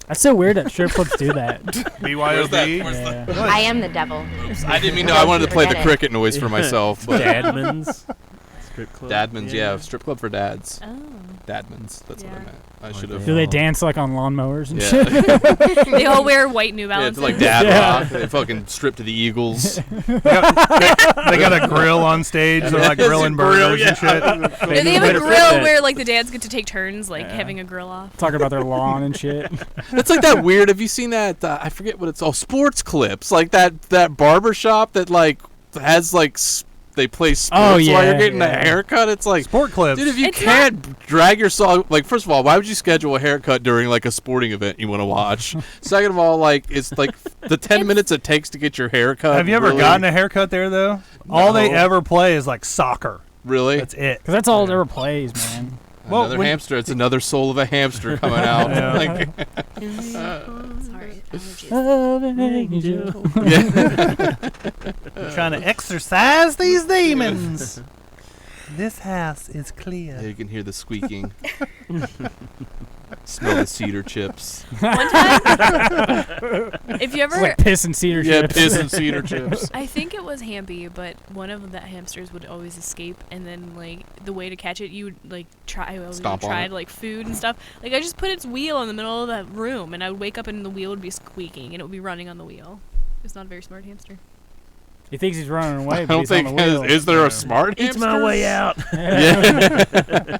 That's so weird that strip clubs do that. BYOB. Yeah. I am the devil. I didn't mean to. I wanted to play the Forget it. cricket noise for myself. But Dadman's strip club. Dadman's, yeah, strip club for dads. Oh. Dadman's. That's what I Yeah. meant. I should have. Do they dance like on lawnmowers and Yeah. shit? They all wear white New Yeah, it's Balances. like dad Yeah. rock. They fucking strip to the Eagles. They got a grill on stage. They're like grilling burgers and shit. No, they have a better grill fit that. where like the dads get to take turns, like having a grill off. Talking about their lawn and shit. It's like that weird. Have you seen that? I forget what it's all. Sports clips, like that barber shop that like has like they play sports while yeah, you're getting a yeah. haircut. It's like, Sport clips. dude, if you It's can't drag yourself, like, first of all, why would you schedule a haircut during like a sporting event you want to watch? Second of all, like, it's like the 10 minutes it takes to get your haircut. Have you ever really, gotten a haircut there though? All they ever play is like soccer. really? That's it. Because that's all it ever plays, man. Well, Another when- hamster. It's another soul of a hamster coming out. Yeah. Like, Sorry, allergies. Love an angel. We're trying to exorcise these demons. This house is clear. yeah, you can hear the squeaking. Smell the cedar chips. One time, if you It's ever, like piss and cedar Yeah, chips. piss and cedar chips. I think it was Hampy, but one of the hamsters would always escape, and then like the way to catch it, you would like try. I always Stomp on tried it. like food and stuff. Like I just put its wheel in the middle of that room, and I would wake up and the wheel would be squeaking, and it would be running on the wheel. It's not a very smart hamster. He thinks he's running away, I but don't he's think. on the wheel. Is there a smart It's hamster? my way out. Yeah.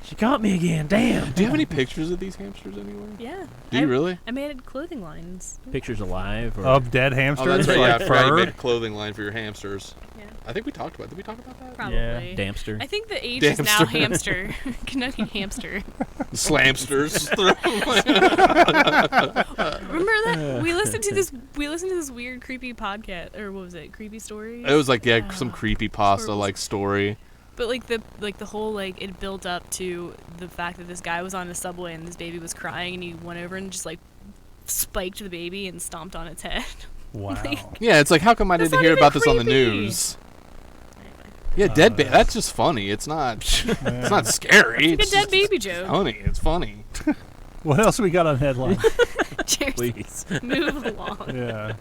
She caught me again. Damn. Do you have any pictures of these hamsters anywhere? Yeah. Do you really? I made clothing lines. Pictures alive or Of dead Oh, hamsters, that's right. Yeah, I like forgot you fur. made a clothing line for your hamsters. Yeah. I think we talked about. Did we talk about that? Probably. Damster. I think the age is now Damster. hamster. Kentucky hamster. Slamsters. Remember that? We listened to this weird creepy podcast, or what was it? Creepy stories? It was like some creepy pasta like story. But like the whole like it built up to the fact that this guy was on a subway and this baby was crying and he went over and just like spiked the baby and stomped on its head. Wow. Yeah, it's like how come I That's didn't not hear even about this on the creepy. news? Yeah, dead baby. That's just funny. It's not. It's not scary. It's like a dead baby joke. Funny. It's funny. What else we got on headline? Cheers. Please. Move along. Yeah.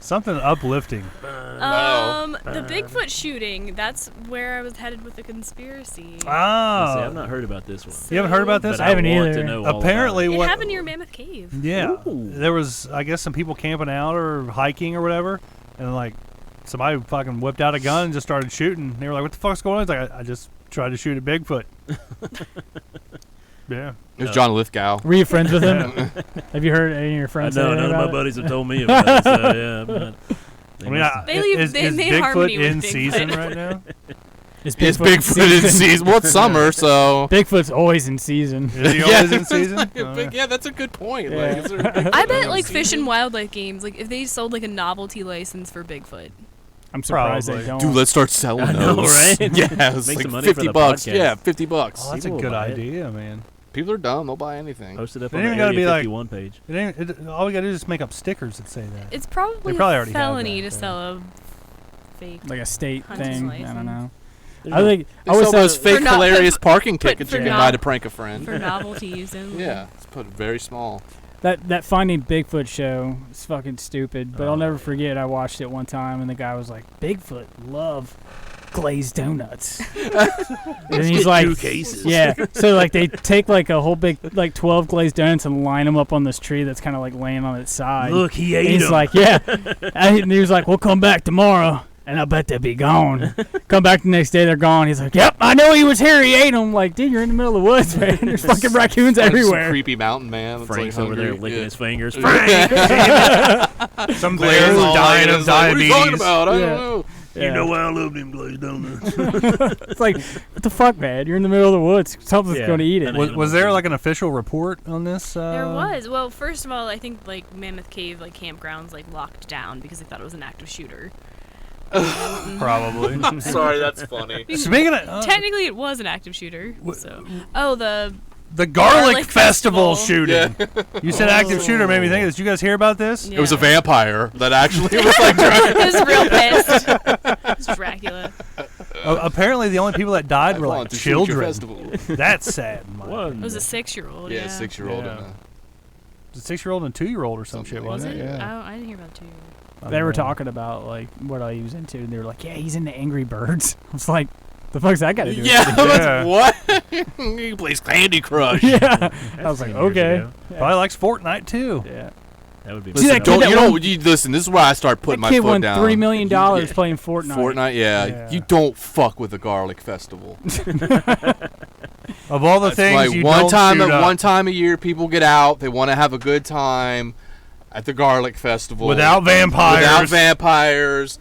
Something uplifting. The Bigfoot shooting. That's where I was headed with the conspiracy. Oh. I've not heard about this one. You haven't heard about this? But I haven't want either. to know all Apparently, about It what happened near Mammoth Cave. Yeah, Ooh. there was, I guess, some people camping out or hiking or whatever, and like somebody fucking whipped out a gun and just started shooting. They were like, "What the fuck's going on?" He's like, "I just tried to shoot at Bigfoot." Yeah, It was John Lithgow. Were you friends with him? Have you heard any of your friends say No, anything none of about my it? buddies have told me about it. So yeah, but I mean, They made Bigfoot harmony with in Bigfoot. season right now? Is It's Bigfoot in season. Well, it's summer, so. Bigfoot's always in season. Is he always in season? Yeah, that's a good point. Yeah. Like, is there a Bigfoot I bet in like season? Fish and Wildlife Games, like if they sold like a novelty license for Bigfoot. I'm surprised Probably. they don't. Dude, let's start selling I know, those. right? Yeah, it's Make like some money for $50. the podcast. Yeah, $50. Oh, that's People a will good buy it. idea, man. People are dumb. They'll buy anything. Post it up They on ain't the gotta Area be like- 51 page. All we gotta do is just make up stickers that say that. It's probably, They probably a already have felony that, to yeah. sell a fake. Like a state Hunter's thing. I license. don't know. There's I no- think They I always sell thought those fake For not- hilarious for- parking for- tickets for you can not- buy to prank a friend. For novelties only. Yeah, it's put very small. that Finding Bigfoot show is fucking stupid, but I'll never forget. I watched it one time, and the guy was like, "Bigfoot love glazed donuts," and he's like, 2 cases. "Yeah." So like they take like a whole big like 12 glazed donuts and line them up on this tree that's kind of like laying on its side. Look, he And ate he's them. like, "Yeah," and he was like, "We'll come back tomorrow." And I bet they'll be gone. Come back the next day, they're gone. He's like, "Yep, I know he was here. He ate them." Like, dude, you're in the middle of the woods, man. There's fucking raccoons Some everywhere. creepy mountain man. that's, Frank's like, over there hungry. licking Yeah. his fingers. Some Glazed bears all dying night. of It's like, what are you talking diabetes. about? I Yeah. don't know. Yeah. You know why I love them glazed donuts. It's like, what the fuck, man? You're in the middle of the woods. Something's Yeah. going to eat I it. know. Was there like an official report on this? There was. Well, first of all, I think like Mammoth Cave like campgrounds like locked down because they thought it was an active shooter. Probably. I'm sorry, that's funny. Speaking of Technically, it was an active shooter. So, the garlic Garlic Festival Festival. shooting. You said active shooter made me think of this. Did you guys hear about this? yeah. It was a vampire that actually was like. It was real pissed. It was Dracula. Apparently, the only people that died were like to shoot your children. festival. That's sad. in my What? It was a 6-year-old. Yeah, Yeah. 6-year-old. Yeah. and a- It's a 6-year-old and a 2-year-old or some Something shit, like Was wasn't it? it? Yeah. I didn't hear about 2. They were talking about, like, what he was into, and they were like, yeah, he's into Angry Birds. I was like, the fuck's that got to do with Yeah, it? Yeah. what? He plays Candy Crush. Yeah. I was like, 10 years okay. ago. Probably likes Fortnite too. Yeah. That would be. See that Listen, kid that won- listen, this is where I start putting That my kid foot won down. $3 million playing Fortnite. Fortnite, yeah. Yeah. You don't fuck with the garlic festival. Of all the It's things like you one don't time, shoot up one time a year, people get out. They want to have a good time at the garlic festival without vampires. Without vampires.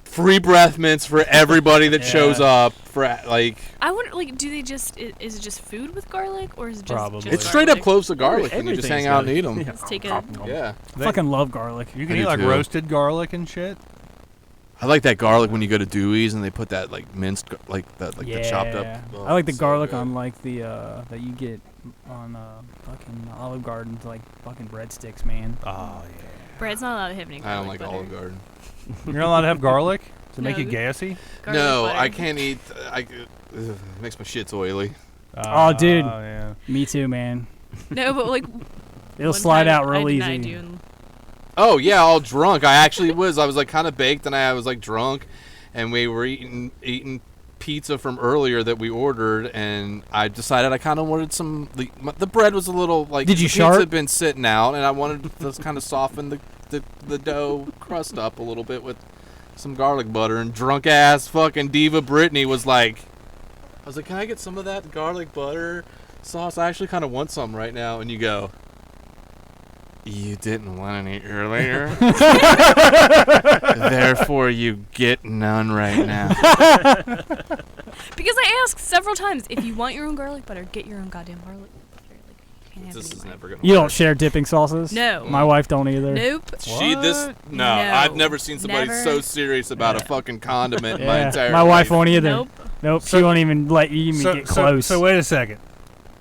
Free breath mints for everybody that shows up. For like, I wonder, like, do they just? Is it just food with garlic, or is it just? Probably. just it's straight up garlic? close to garlic, and you just Everything's hang out and got- eat them. Let's take a. Yeah. I fucking love garlic. You can I eat do like too. roasted garlic and shit. I like that garlic when you go to Dewey's and they put that like minced, like that, like yeah. the chopped up. Oh, I like the so garlic good. on, like, the, that you get on, fucking Olive Garden, like, fucking breadsticks, man. Oh yeah. Bread's not allowed to have any I don't garlic like butter. Olive Garden. You're not allowed to have garlic to make No. you gassy. Garlic No, butter. I can't eat. It makes my shits oily. Oh, dude. Yeah. Me too, man. No, but like. It'll one slide time out real I easy. denied you and Oh yeah, all drunk. I actually was. I was like kind of baked, and I was like drunk, and we were eating pizza from earlier that we ordered, and I decided I kind of wanted some. The bread was a little like. Did you the sharp? pizza had been sitting out, and I wanted to kind of soften the dough crust up a little bit with some garlic butter. And drunk ass fucking diva Brittany was like, I was like, can I get some of that garlic butter sauce? I actually kind of want some right now. And you go, you didn't want any earlier, therefore you get none right now. because I asked several times, if you want your own garlic butter, get your own goddamn garlic butter. Like, you can't have This any is of mine. never gonna You work. don't share dipping sauces? No. My wife don't either. Nope. No, I've never seen somebody Never. so serious about a fucking condiment in my Yeah. entire My wife life. won't either. Nope. Nope. So- she won't even let you even get close. So wait a second.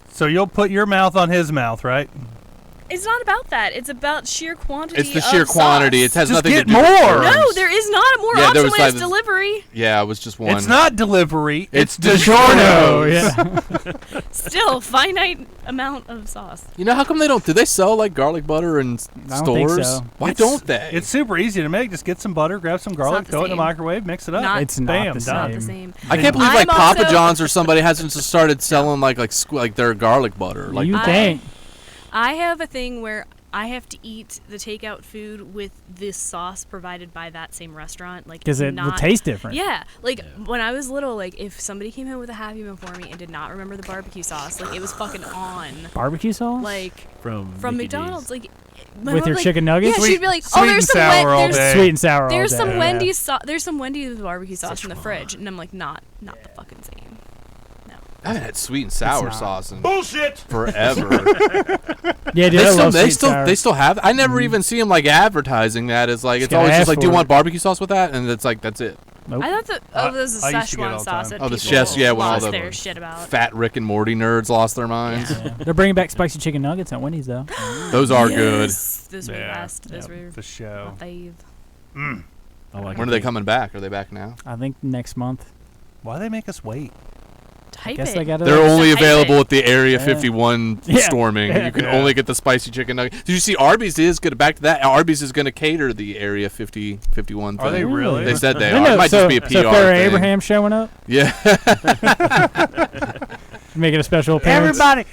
So you'll put your mouth on his mouth, right? It's not about that. It's about sheer quantity. It's the sheer quantity. It has Just nothing get to do with more. terms. No, there is not a more Yeah, there was option when it's like- delivery. Yeah, it was just one. It's not delivery. It's DiGiorno. Yeah. Still, finite amount of sauce. You know how come they don't? Do they sell like garlic butter in I don't think stores? so. Why don't they? It's super easy to make. Just get some butter, grab some garlic, not the throw it in the same. microwave, mix it up. Not- It's not Bam, the done. Not the same. same. I can't believe like I'm Papa also- John's or somebody hasn't just started selling like their garlic butter. Like You I- think? I have a thing where I have to eat the takeout food with this sauce provided by that same restaurant. Like, Because it will not- taste different. Yeah, like when I was little, like if somebody came home with a Happy Meal for me and did not remember the barbecue sauce, like it was fucking on. Barbecue sauce? Like From Mickey McDonald's, D's. like my With mom, your like, chicken nuggets? Yeah, she'd be like, Sweet "Oh, there's and some sour all there's, day. Sweet and sour there's all some day. Wendy's there's some Wendy's barbecue sauce in the fridge," and I'm like, "Not the fucking same." I haven't had sweet and sour not. sauce in Bullshit. forever. Yeah, dude, they I still love sweet and sour. they still have. I never even see them like advertising that. It's like it's gotta always just ask like, do you for want it. barbecue sauce with that? And it's like that's it. Nope. I thought that there was a I used to get it all Szechuan the sauce time. that Oh, the people chefs, yeah, when all lost the their shit about. Fat Rick and Morty nerds lost their minds. Yeah. They're bringing back spicy chicken nuggets at Wendy's, though. Those are good. Yes, those were the best. Those were for show. my fave. I like When are they coming back? Are they back now? I think next month. Why they make us wait? Type Guess it. they got it. They're on- only Type available it. at the Area Yeah. 51 Yeah. storming. Yeah. You can Yeah. only get the spicy chicken nugget. Did you see Arby's is going to back to that? Arby's is going to cater the Area 51 thing. Are they really? They said they No, are. no, It might so, just be a PR so Farrah thing. Abraham showing up, Yeah. making a special appearance. Everybody,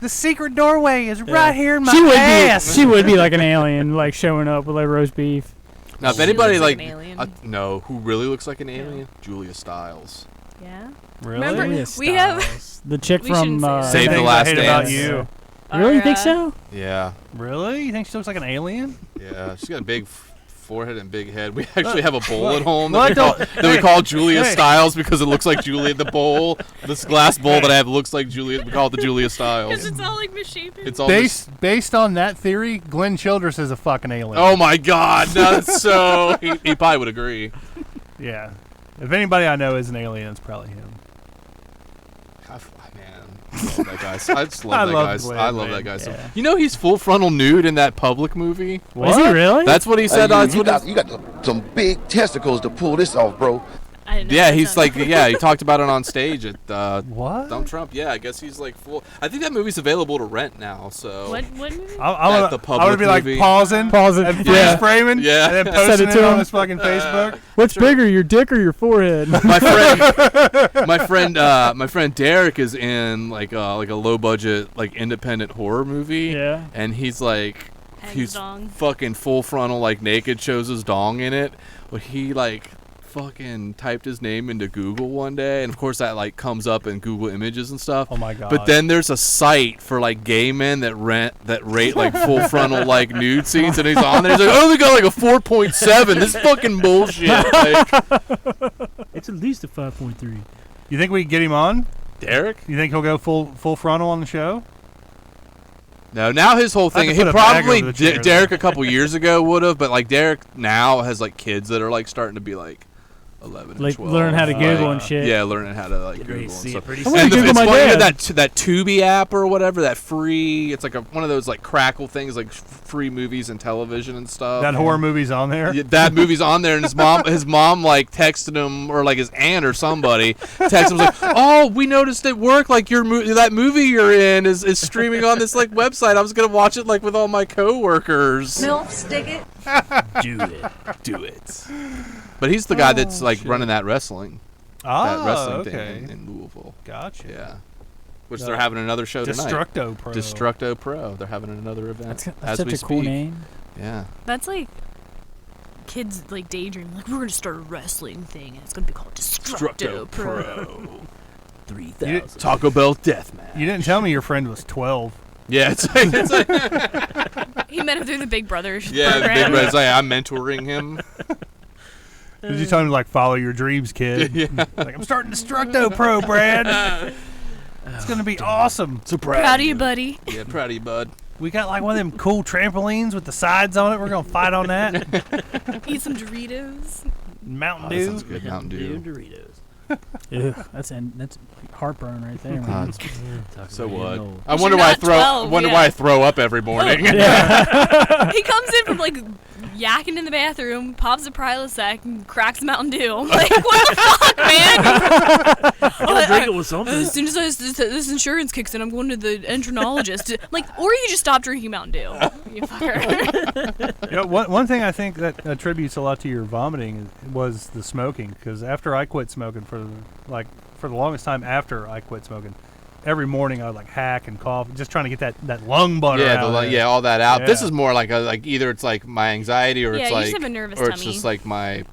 the secret doorway is right here in my She would ass. be. She would be like an alien, like showing up with like roast beef. Now, if She anybody looks like like, an alien. no, who really looks like an alien? Julia Stiles. Yeah. Really? Remember- Julia we have- Stiles. the chick we from shouldn't say that. Save the Things I Last hate about Dance. you. Really, you think Or, so? Yeah. Really? You think she looks like an alien? Yeah. She's got a big forehead and big head. We actually have a bowl at home Well, I that we call Julia Stiles because it looks like Julia. The bowl, this glass bowl that I have looks like Julia. We call it the Julia Because Stiles. it's all like misshapen. It's all Based on that theory, Glenn Childress is a fucking alien. Oh my God! That's so. He probably would agree. Yeah. If anybody I know is an alien, it's probably him. Man, I love that guy. I just love I that love guy. Glenn, I love man. that guy. So. Yeah. You know he's full frontal nude in that Public movie. Was he really? That's what he said. you got some big testicles to pull this off, bro. I didn't know Yeah, that he's like, sounded- yeah, he talked about it on stage at What? Donald Trump. Yeah, I guess he's like full. I think that movie's available to rent now. So What movie? I the would public be like movie. pausing and freeze Yeah. framing Yeah. and then Send posting it it to on him. his fucking Facebook. What's bigger, your dick or your forehead? my friend Derek is in like a low budget like independent horror movie. Yeah. And he's like, Hangs he's dong. fucking full frontal like naked, shows his dong in it. But he like fucking typed his name into Google one day, and of course that like comes up in Google Images and stuff. Oh my God. But then there's a site for like gay men that rate like full frontal like nude scenes, and he's on there. He's like, oh, they got like a 4.7. This is fucking bullshit. Like, It's at least a 5.3. You think we can get him on? Derek? You think he'll go full frontal on the show? No, now his whole I had thing. to He put a bag probably over the chair Derek there. a couple years ago would have, but like Derek now has like kids that are like starting to be like 11 and Like 12. learn how to Google Like, and shit. Yeah, learning how to like Get ready Google to and see it stuff. pretty I wanna And Google it's my funny, you know dad. that Tubi app or whatever, that free. It's like one of those like Crackle things, like free movies and television and stuff. That horror movie's on there. Yeah, that movie's on there, and his mom like texted him, or like his aunt or somebody texted him, was like, "Oh, we noticed at work like that movie you're in is streaming on this like website. I was gonna watch it like with all my coworkers." MILFs dig it. Do it. But he's the guy that's like running that wrestling Okay. thing in Louisville. Gotcha. Yeah. Which they're having another show tonight. Destructo Pro. Destructo Pro. They're having another event That's as such we a cool speak. name. Yeah. That's like kids like daydream. Like we're gonna start a wrestling thing, and it's gonna be called Destructo Pro. 3,000. Taco Bell Deathmatch. You didn't tell me your friend was 12. Yeah, it's like He met him through the Big Brother yeah, the program. big red. Like, I'm mentoring him. Did you tell him to like follow your dreams, kid? Like I'm starting Destructo Pro, Brad. It's gonna be awesome. So Proud of you, buddy. Yeah, proud of you, bud. We got like one of them cool trampolines with the sides on it. We're gonna fight on that. Eat some Doritos. Mountain Oh, that Dew. sounds good. Mountain Dew. Doritos. Ugh, that's heartburn right there, man. So what? old. I You're wonder why I not throw. 12, wonder yeah. why I throw up every morning. He comes in from like yakking in the bathroom, pops a Prilosec, and cracks a Mountain Dew. I'm like, what the fuck, man? Gotta drink it with something. As soon as this insurance kicks in, I'm going to the endocrinologist. Like, or you just stop drinking Mountain Dew. You fucker. You know, one thing I think that attributes a lot to your vomiting was the smoking. Because after I quit smoking for the longest time after I quit smoking, every morning I would like hack and cough, just trying to get that lung butter Yeah, out. all that out. Yeah. This is more like either it's like my anxiety or Yeah, it's you like just have a nervous or it's tummy. just like my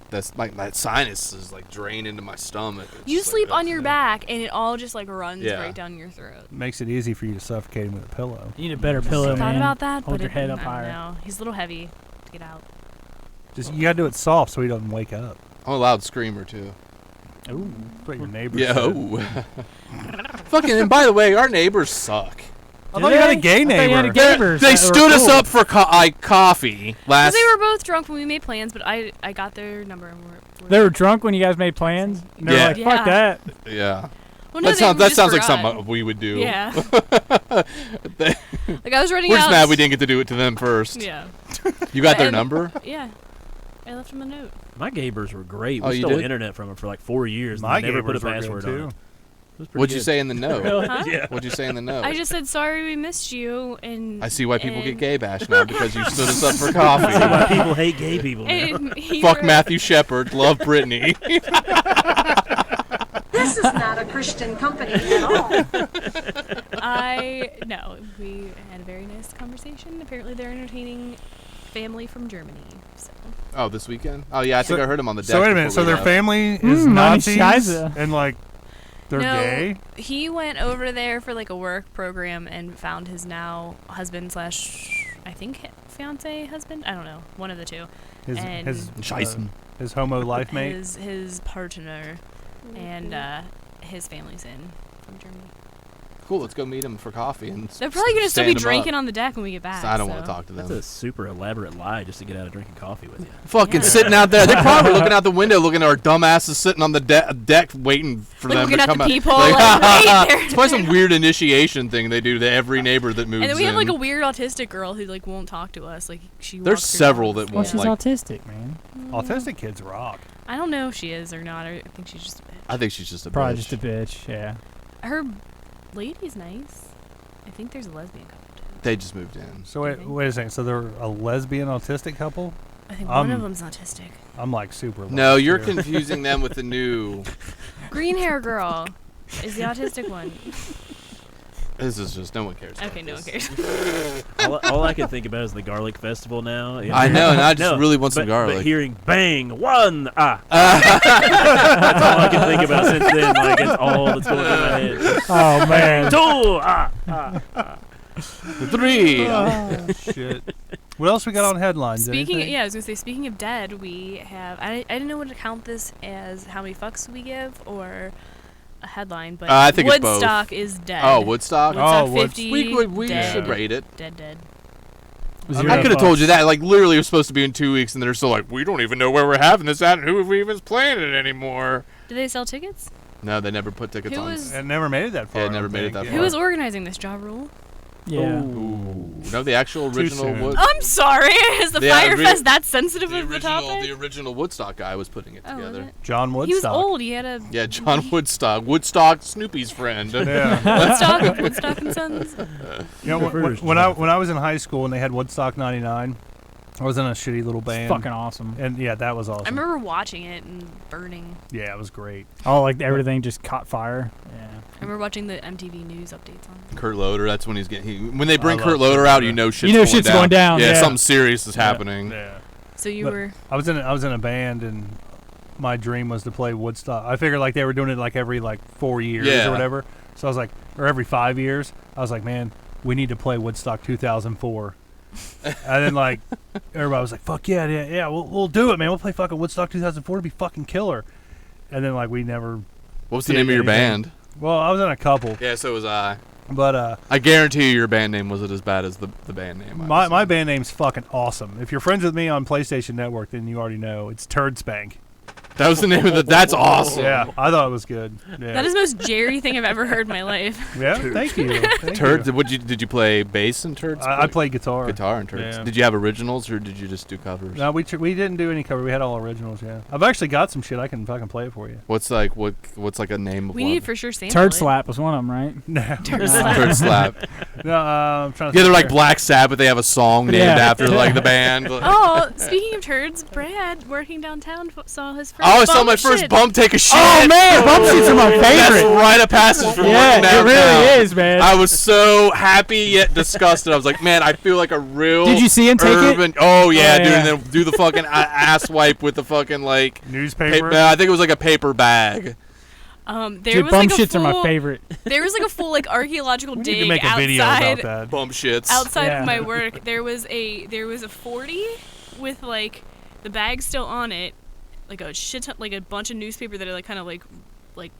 sinus is like drained into my stomach. It's You just sleep like on this, your yeah. back, and it all just like runs Yeah. right down your throat. Makes it easy for you to suffocate him with a pillow. You need a better pillow, I thought man. about that, Hold but your head up I don't higher. know. He's a little heavy to get out. Just you gotta do it soft so he doesn't wake up. I'm a loud screamer too. Ooh, that's what your neighbors Yeah. said. Oh. Fucking. And by the way, our neighbors suck. I thought you had a gay I thought you had a neighbor. neighbors They that were stood us cool. up for coffee last. Because they were both drunk when we made plans, but I got their number. And we're They were drunk when you guys made plans. And they were Yeah. like, fuck that. Yeah. Well, no, That they sounds. just That sounds like forgot. something we would do. Yeah. They- Like I was running We're out. just mad we didn't get to do it to them first. Yeah. You got their And- number? Yeah. I left him a note. My Gabers were great. Oh, We you stole did? internet from them for like 4 years. My and they never put a Gabers were good, password too. on it. It was pretty What'd you good. say in the note? Huh? Yeah. What'd you say in the note? I just said sorry we missed you, and I see why people get and- gay bashed now because you stood us up for See why coffee. people hate gay people now. And he Fuck wrote- Matthew Shepard, love Brittany. This is not a Christian company at all. No, we had a very nice conversation. Apparently, they're entertaining family from Germany. So Oh, this weekend? Oh yeah, I think I heard him on the deck. So wait a minute. before So we their left. family is Meine Nazis Scheiße. and like they're no, gay. he went over there for like a work program and found his now husband / I think fiance husband. I don't know, one of the two. His and Scheißen. his homo life mate. his partner, and his family's in from Germany. Cool, let's go meet him for coffee. And They're probably gonna still be stand 'em drinking up. on the deck when we get back. I don't want so. to talk to That's them. a super elaborate lie just to get out of drinking coffee with you. Fucking Yeah. sitting out there. They're probably looking out the window, looking at our dumbasses sitting on the deck, waiting for Like them looking to at come the out. people, like, right there. It's probably some weird initiation thing they do to every neighbor that moves And then we have like in. a weird autistic girl who like won't talk to us. Like she. There's walks her several dogs. that Well, won't, she's like- autistic, man. Autistic kids rock. I don't know if she is or not. I think she's just a bitch. I think she's just a Probably bitch. just a bitch, yeah. Her lady's nice. I think there's a lesbian couple too. They just moved in. So wait a second. So they're a lesbian autistic couple? I think one of them's autistic. I'm like super. No, lost you're here. confusing them with the new. Green hair girl is the autistic one. This is just no one cares. about Okay, no one this. cares. all I can think about is the garlic festival now. I know, and I just really want some but garlic. hearing bang, one, that's all I can think about since then. Like, it's all that's going through my head. Oh, man. Two, 3. Oh, shit. What else we got on headlines? Anything? I was gonna say, speaking of dead, we have. I didn't know what to count this as, how many fucks we give, or a headline, but I think it's both. Woodstock is dead. Oh, Woodstock. Woodstock Oh, 50. We dead. should rate it. Dead. I could have told you that. Like, literally, it was supposed to be in 2 weeks, and they're still like, we don't even know where we're having this at, and who even is playing it anymore. Did they sell tickets? No, they never put tickets Who on. was- It never made it that far. Yeah, it I never don't made it think. that Yeah. far. Who was organizing this? Ja Rule? Yeah. Ooh. No, the actual Too original soon. Wood. I'm sorry. Is the Yeah, Firefest that sensitive of the the topic? original Woodstock guy was putting it Oh, was together. it? John Woodstock. He was old. He had a Yeah, John Woodstock, Snoopy's friend. Yeah. Woodstock and Sons. You know, when I was in high school and they had Woodstock '99, I was in a shitty little It's band. fucking awesome. And yeah, that was awesome. I remember watching it and burning. Yeah, it was great. Oh, like everything just caught fire. Yeah. I remember watching the MTV News updates on it. Kurt Loder, that's when he's getting. When they bring I Kurt love Loder Kurt out, Loder. you know shit's, You know shit's going down, Yeah, yeah. something serious is happening. Yeah. So you But were. I was in a band and my dream was to play Woodstock. I figured like they were doing it like every 4 years Yeah. or whatever. So I was like, or every 5 years. I was like, man, we need to play Woodstock 2004. And then everybody was like, fuck yeah, we'll do it, man. We'll play fucking Woodstock 2004 to be fucking killer. And then we never. What was the did name of your anything. band? Well, I was in a couple, Yeah, so was I. but I guarantee you your band name wasn't as bad as the band name. my band name's fucking awesome. If you're friends with me on PlayStation Network, then you already know it's Turd Spank. That was the name of the. That's awesome. Yeah, I thought it was good. Yeah. That is the most Jerry thing I've ever heard in my life. Yeah, thank you. Turds. Did you play bass and Turds? I played guitar. Guitar and Turds. Yeah. Did you have originals or did you just do covers? No, we didn't do any cover. We had all originals. Yeah, I've actually got some shit. I can fucking play it for you. What's like a name of We one? need for sure sample Turd it. Slap was one of them, right? No, Turd Slap. No, I'm trying to. Yeah, they're like Black Sabbath. They have a song named after like the band. Oh, speaking of turds, Brad working downtown saw his first. Oh, I saw bum my first shit. bum take a shit. Oh man, bump shits are my favorite. That's right a passage from Yeah, working it downtown. really is, man. I was so happy yet disgusted. I was like, man, I feel like a real. Did you see him take it? urban. Oh yeah, Oh, dude. yeah. And then do the fucking ass wipe with the fucking like newspaper. I think it was like a paper bag. There Dude, was bum like a shits are my full- favorite. There was like a full like archaeological We dig need to make a video outside about that. Bum shits. outside Yeah. of my work. There was a 40 with like the bag still on it, like a shit ton, like a bunch of newspaper that are like kind of like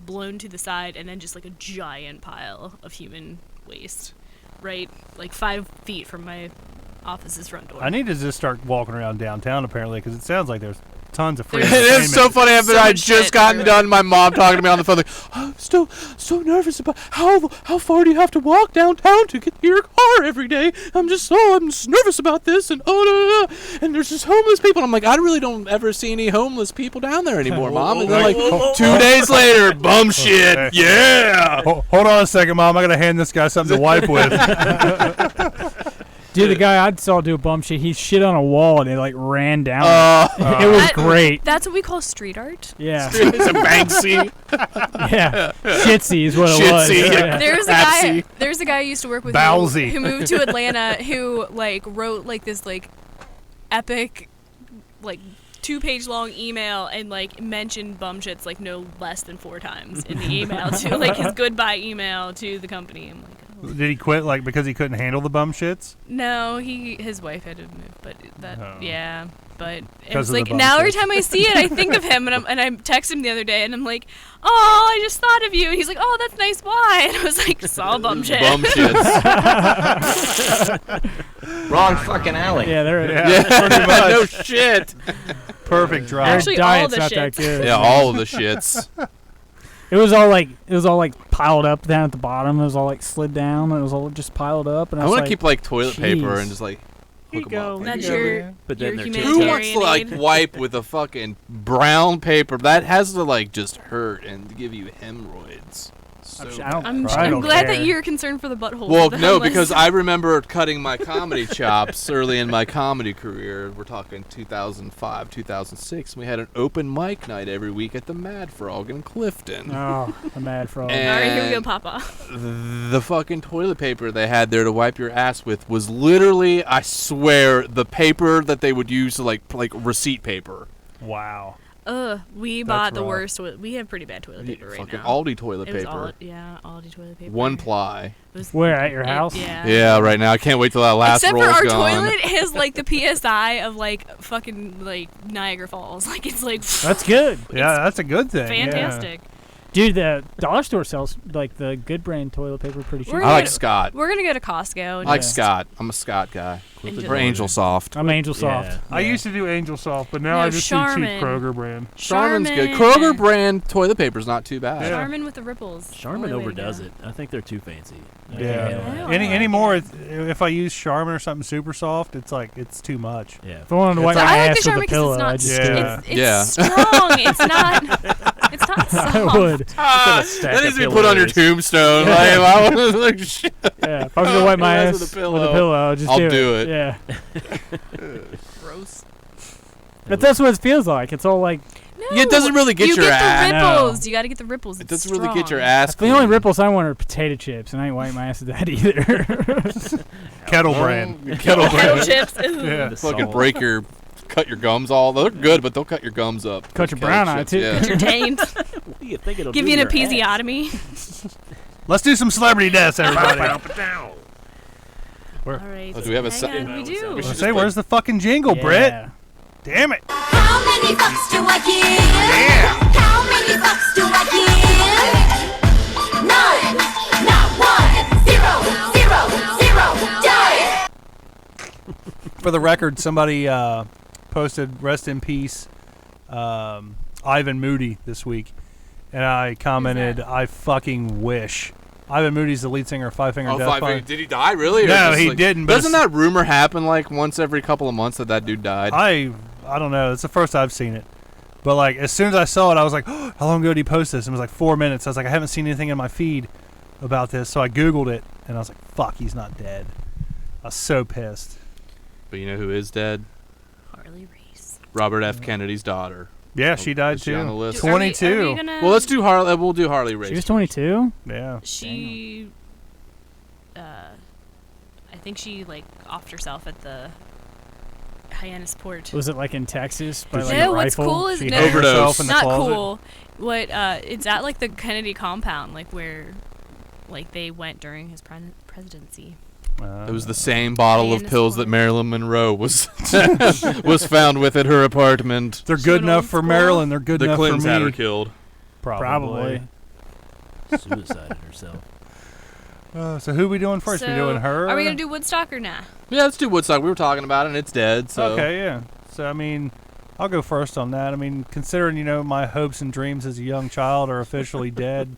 blown to the side, and then just like a giant pile of human waste, right, like 5 feet from my office's front door. I need to just start walking around downtown apparently because it sounds like there's tons of free. It is so entertainment. funny after So I much just shit gotten everywhere. done. My mom talking to me on the phone like, oh, I'm still so nervous about how far do you have to walk downtown to get to your car every day. I'm just nervous about this and and there's just homeless people. And I'm like, I really don't ever see any homeless people down there anymore, Mom. And then like 2 days later, bum shit. Hey. Yeah. Hold on a second, Mom. I gotta hand this guy something to wipe with. Dude, the guy I saw do a bum shit, he shit on a wall and it like ran down. it was That- great. That's what we call street art. Yeah. It's a Banksy. Yeah. Shitsy is what it was. Shitsy, Yeah. There's a guy I used to work with Bowsy. who moved to Atlanta who like wrote like this like epic like 2-page long email and like mentioned bum shits like no less than 4 times in the email to like his goodbye email to the company. I'm like, oh. Did he quit like because he couldn't handle the bum shits? No, his wife had to move, but that Oh. yeah, but it 'Cause was of the like bum now every shits. time I see it, I think of him, and I texted him the other day, and I'm like, oh, I just thought of you, and he's like, oh, that's nice. Why? And I was like, saw bum shit. Bum shits. Wrong fucking alley. Yeah, they're Yeah, pretty much. no shit. Perfect their drive. Actually, all diet's the not that shits. good. Yeah, all of the shits. It was all like piled up down at the bottom. It was all like slid down. It was all just piled up. And I I was want to like, keep like toilet paper jeez. and just like Here hook you them go. up. That's Here you your go. Put that your in their humanitarian Who wants to like aid. wipe with a fucking brown paper? That has to like just hurt and give you hemorrhoids. So I don't, I'm I don't glad care. that you're concerned for the butthole. well, of the no, homeless. because I remember cutting my comedy chops early in my comedy career. We're talking 2005, 2006. We had an open mic night every week at the Mad Frog in Clifton. Oh, I'm mad frog. All right, here we go, And Papa. the fucking toilet paper they had there to wipe your ass with was literally, I swear, the paper that they would use to like receipt paper. Wow. We bought the rough. worst. We have pretty bad toilet paper right Fucking now. Aldi toilet It was paper. Aldi toilet paper. One ply. It was- Where, at your house? Yeah. Yeah, right now. I can't wait till that last Except for roll's our gone. toilet has like the PSI of like fucking like Niagara Falls. Like it's like That's good. Yeah, that's a good thing. yeah. fantastic. Dude, the dollar store sells like the good brand toilet paper pretty cheap. We're I like gonna- Scott. We're gonna go to Costco. And I like just- Scott. I'm a Scott guy. And Or just- Angel Soft. I'm Angel Soft. Yeah. I used to do Angel Soft, but now No, I just do Charmin. cheap Kroger brand. Charmin's good. Charmin. Kroger brand toilet paper's not too bad. Yeah. Charmin with the ripples. Charmin Only way to overdoes go. it. I think they're too fancy. I Yeah. can't handle I it. don't like Anymore, it. if I use Charmin or something super soft, it's like it's too much. Yeah. If I wanted to wipe So my I like ass the with Charmin a 'cause pillow, it's not. I just Yeah. It's Yeah. strong. It's not. It's not soft. I would. Ah, stack that needs of to be put on your pillows. tombstone. Like, I was like, shit. Yeah, if I was gonna wipe my Your ass ass with with a a pillow. pillow, I'll just I'll do do it. Yeah, Gross. but that's what it feels like. It's all like No, Yeah, it doesn't really get you your get ass. the No. ripples. You got to get the ripples. It It's doesn't really get your strong. ass. the only clean. ripples I want are potato chips, and I ain't wiping my ass with that either. Kettle brand. Kettle Kettle brand. chips. Yeah. The Fucking salt. break your, cut your gums all. They're good, but they'll cut your gums up. Cut your Kettle brown eye, chips, too. Yeah. Your taint. What do you think it'll Give do you an to your ass? episiotomy. Let's do some celebrity deaths, everybody. All right. Oh, do we have a hang on, we do. We I should just say, play- where's the fucking jingle, Britt? Yeah. Damn it. How many fucks do I give? How many fucks do I give? None. Not 1. 0, 0, 0, 0. Done. For the record, somebody posted rest in peace Ivan Moody this week, and I commented, I fucking wish. Ivan Moody's the lead singer of Five Finger Death Punch. Did he die really? No, he didn't. But doesn't that rumor happen like once every couple of months that dude died? I don't know. It's the first I've seen it. But like as soon as I saw it, I was like, oh, how long ago did he post this? It was like 4 minutes. I was like, I haven't seen anything in my feed about this, so I Googled it, and I was like, fuck, he's not dead. I was so pissed. But you know who is dead? Harley Race. Robert F. Kennedy's daughter. Yeah, she died Is she on the too. list? 22. Well, let's do Harley. We'll do Harley Race. She was 22. Yeah. She, I think she like offed herself at the Hyannis Port. Was it like in Texas by like No, a what's rifle? cool is She no, hung herself in the not closet. cool. What it's at like the Kennedy compound, like where, like they went during his presidency. It was the same bottle of Hyannis pills that Port. Marilyn Monroe was was found with at her apartment. They're She good went enough old for school. Maryland. They're good The enough Clintons for me. had her killed. Probably. Suicided herself. So who we doing first? We doing her? Are we gonna do Woodstock or nah? Yeah, let's do Woodstock. We were talking about it, and it's dead. So Okay, yeah. So I mean, I'll go first on that. I mean, considering my hopes and dreams as a young child are officially dead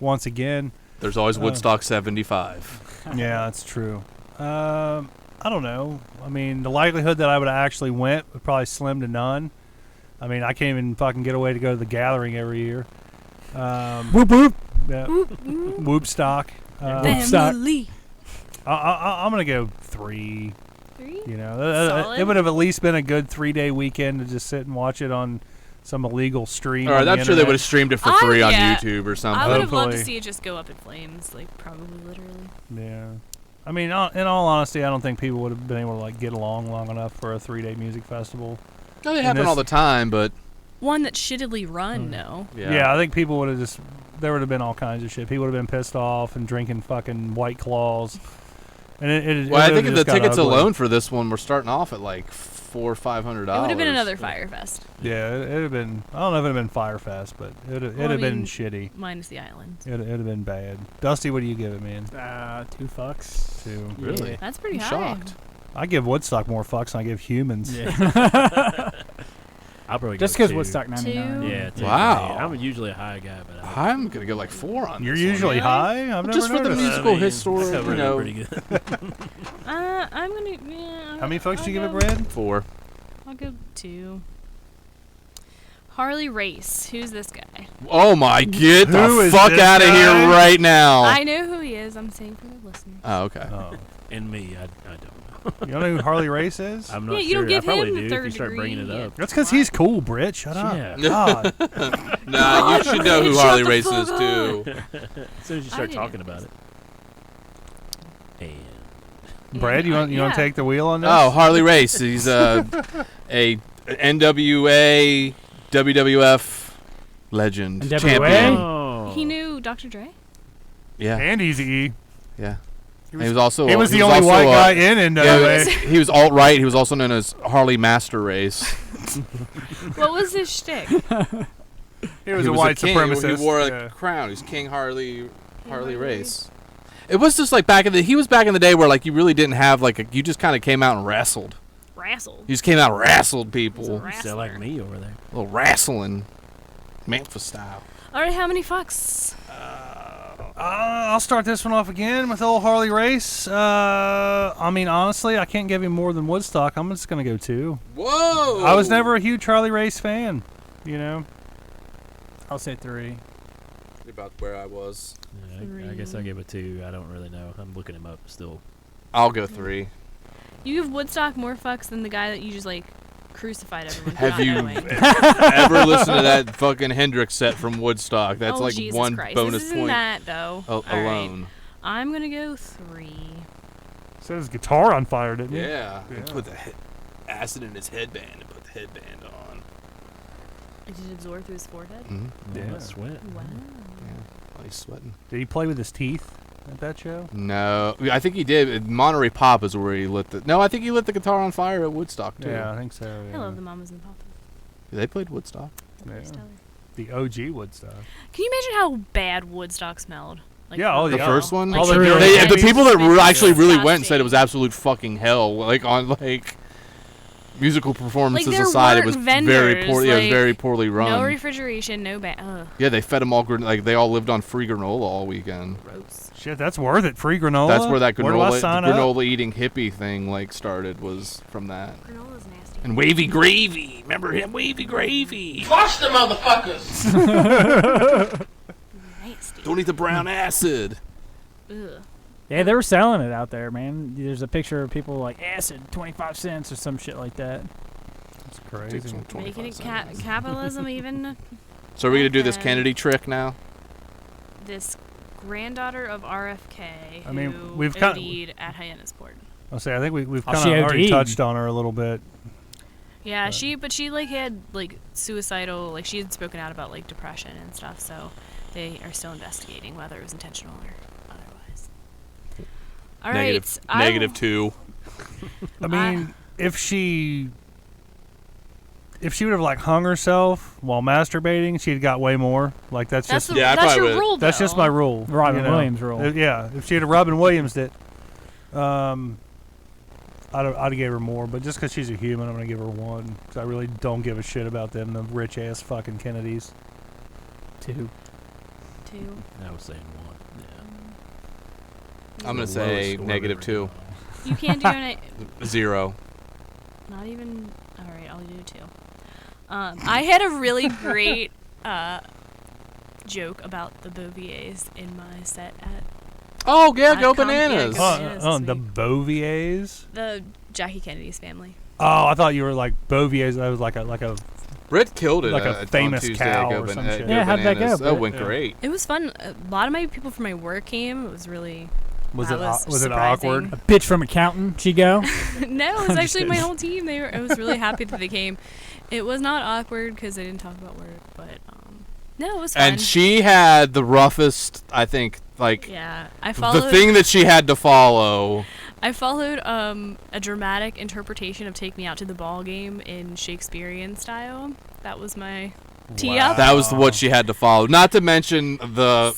once again. there's always Woodstock 75. Yeah, that's true. I don't know. I mean, the likelihood that I would have actually went would probably slim to none. I mean, I can't even fucking get away to go to the gathering every year. Whoop whoop. Yeah. Whoopstock. Family. I'm gonna go 3. 3? It would have at least been a good 3-day weekend to just sit and watch it on some illegal stream. All right, on I'm the sure they would internet. have streamed it for free on yeah. YouTube or something. I would have loved to Hopefully. see it just go up in flames, like probably literally. Yeah. I mean, in all honesty, I don't think people would have been able to like get along long enough for a 3-day music festival. No, they happen all the time, but One that's shittily run, no. Yeah, I think people would have just. There would have been all kinds of shit. People would have been pissed off and drinking fucking White Claws. And Well, I think the just got tickets ugly. alone for this one were starting off at like $400 or $500. It would have been another Firefest. Yeah, it'd have been. I don't know if it'd have been Firefest, but it'd Well, I have been mean, shitty. Minus the islands. It'd have been bad. Dusty, what do you give it, man? 2 fucks. 2. Really? That's pretty I'm high. shocked. I give Woodstock more fucks than I give humans. Yeah. I'll probably Just go because 2. Woodstock 99. 2? Yeah. 2. Wow. I'm usually a high guy, but I'm gonna go like 4 on. You're this one. usually Really? high. I've never Just for the noticed. musical I mean, history, covered you it know. pretty good. I'm gonna. Yeah, How many folks I'll do you give it, go- Brad? 4. I'll go 2. Harley Race. Who's this guy? Oh my! Get Who the is fuck this out of guy? here right now! I know who he is. I'm saying for the listeners. Oh, okay. Oh. And me, I don't know. You don't know who Harley Race is? I'm not Yeah, sure. you don't give I probably him do the if third you start bringing it degree. up. That's because he's cool, Britt. Shut up. Yeah. God. Nah, you should know who Shut Harley the Race fuck is up. too. As soon as you I start didn't talking about it. And Brad, you want Yeah. to take the wheel on this? Oh, Harley Race. He's a NWA, WWF legend, NWA? champion. oh. He knew Dr. Dre. Yeah, And Easy. yeah. And he was also. He was the only also white a- guy in NWA. Yeah, he was alt right. He was also known as Harley Master Race. What was his shtick? He was He a white king. supremacist. He wore a yeah. crown. He's King Harley Harley Race. It was just like he was back in the day where like you really didn't have like you just kind of came out and wrestled. Wrestled. You just came out and wrestled He's a people. wrestler. Sound like me over there. A little wrestling, Memphis style. All right, how many fucks? I'll start this one off again with old Harley Race. I mean, honestly, I can't give him more than Woodstock. I'm just going to go 2. Whoa! I was never a huge Harley Race fan, you know. I'll say 3. about where I was. Yeah, I guess I'll give it 2. I don't really know. I'm looking him up still. I'll go 3. You give Woodstock more fucks than the guy that you just like crucified everyone. for Have not you knowing. ever listened to that fucking Hendrix set from Woodstock? That's oh, like Jesus one Christ. bonus This isn't point that though. All right. alone. I'm gonna go 3. Set his guitar on fire, didn't he? Yeah. And put the acid in his headband and put the headband on. Did it absorb through his forehead? Mm-hmm. Yeah. Yeah. Sweat. Wow. Oh, he's sweating. Did he play with his teeth at that show? No, I think he did. Monterey Pop is where he lit the. No, I think he lit the guitar on fire at Woodstock too. Yeah, I think so. Yeah. I love the Mamas and the Papas. They played Woodstock. Yeah. Stellar. The OG Woodstock. Can you imagine how bad Woodstock smelled? Like, Yeah, oh, The yeah. first one. All the True. dirty The babies. people that It's actually really went and said disgusting. it was absolute fucking hell. Like on like. musical performances Like, there aside, it was weren't very vendors, poorly. It was like, very poorly run. No refrigeration, no Yeah, they fed them all like they all lived on free granola all weekend. gross. Shit, that's worth it. Free granola. That's where that Where do I sign up? granola eating hippie thing like started, was from that. Granola's nasty. And wavy gravy. Remember him, wavy gravy. Flush the motherfuckers. Nasty. Don't eat the brown acid. Ugh. Yeah, they were selling it out there, man. There's a picture of people like acid, 25 cents or some shit like that. That's crazy. Making it capitalism even. So are we gonna do this Okay. Kennedy trick now? This granddaughter of RFK I mean, who we've got- OD'd at Hyannisport. I'll say I think we've Oh, kind she of already OD'd. touched on her a little bit. Yeah, she like had like suicidal, like she had spoken out about like depression and stuff. So they are still investigating whether it was intentional or otherwise. All right, -2. I mean, if she would have like hung herself while masturbating, she'd got way more. Like that's just Yeah, I that's probably your would. rule. that's just my rule. Robin you know? Williams rule. Yeah, if she had Robin Williams it, I'd give her more. But just because she's a human, I'm gonna give her 1. Because I really don't give a shit about them, the rich ass fucking Kennedys. 2. I was saying 1. Yeah. I'm gonna The say lowest score I've ever -2. You can't do it. 0. Not even. All right, I'll do 2. I had a really great joke about the Boviers in my set at Oh yeah, At go Com- yeah, bananas. go bananas this The week. Boviers. the Jackie Kennedy's family. Oh, I thought you were like Boviers. That was like a. Britt killed it. Like a on famous Tuesday cow at or Go some Ban- shit. Go Yeah, how'd that go, Bananas. That Britt? went Yeah. great. It was fun. A lot of my people from my work came. It was really. Was that it was was it surprising. awkward? A bitch from accounting, she go. No, it was I'm actually my kidding. whole team. I was really happy that they came. It was not awkward because they didn't talk about work, but no, it was fun. And she had the roughest, I think, like yeah, I followed. the thing that she had to follow. I followed a dramatic interpretation of "Take Me Out to the Ball Game" in Shakespearean style. That was my tee up. That was what she had to follow. Not to mention So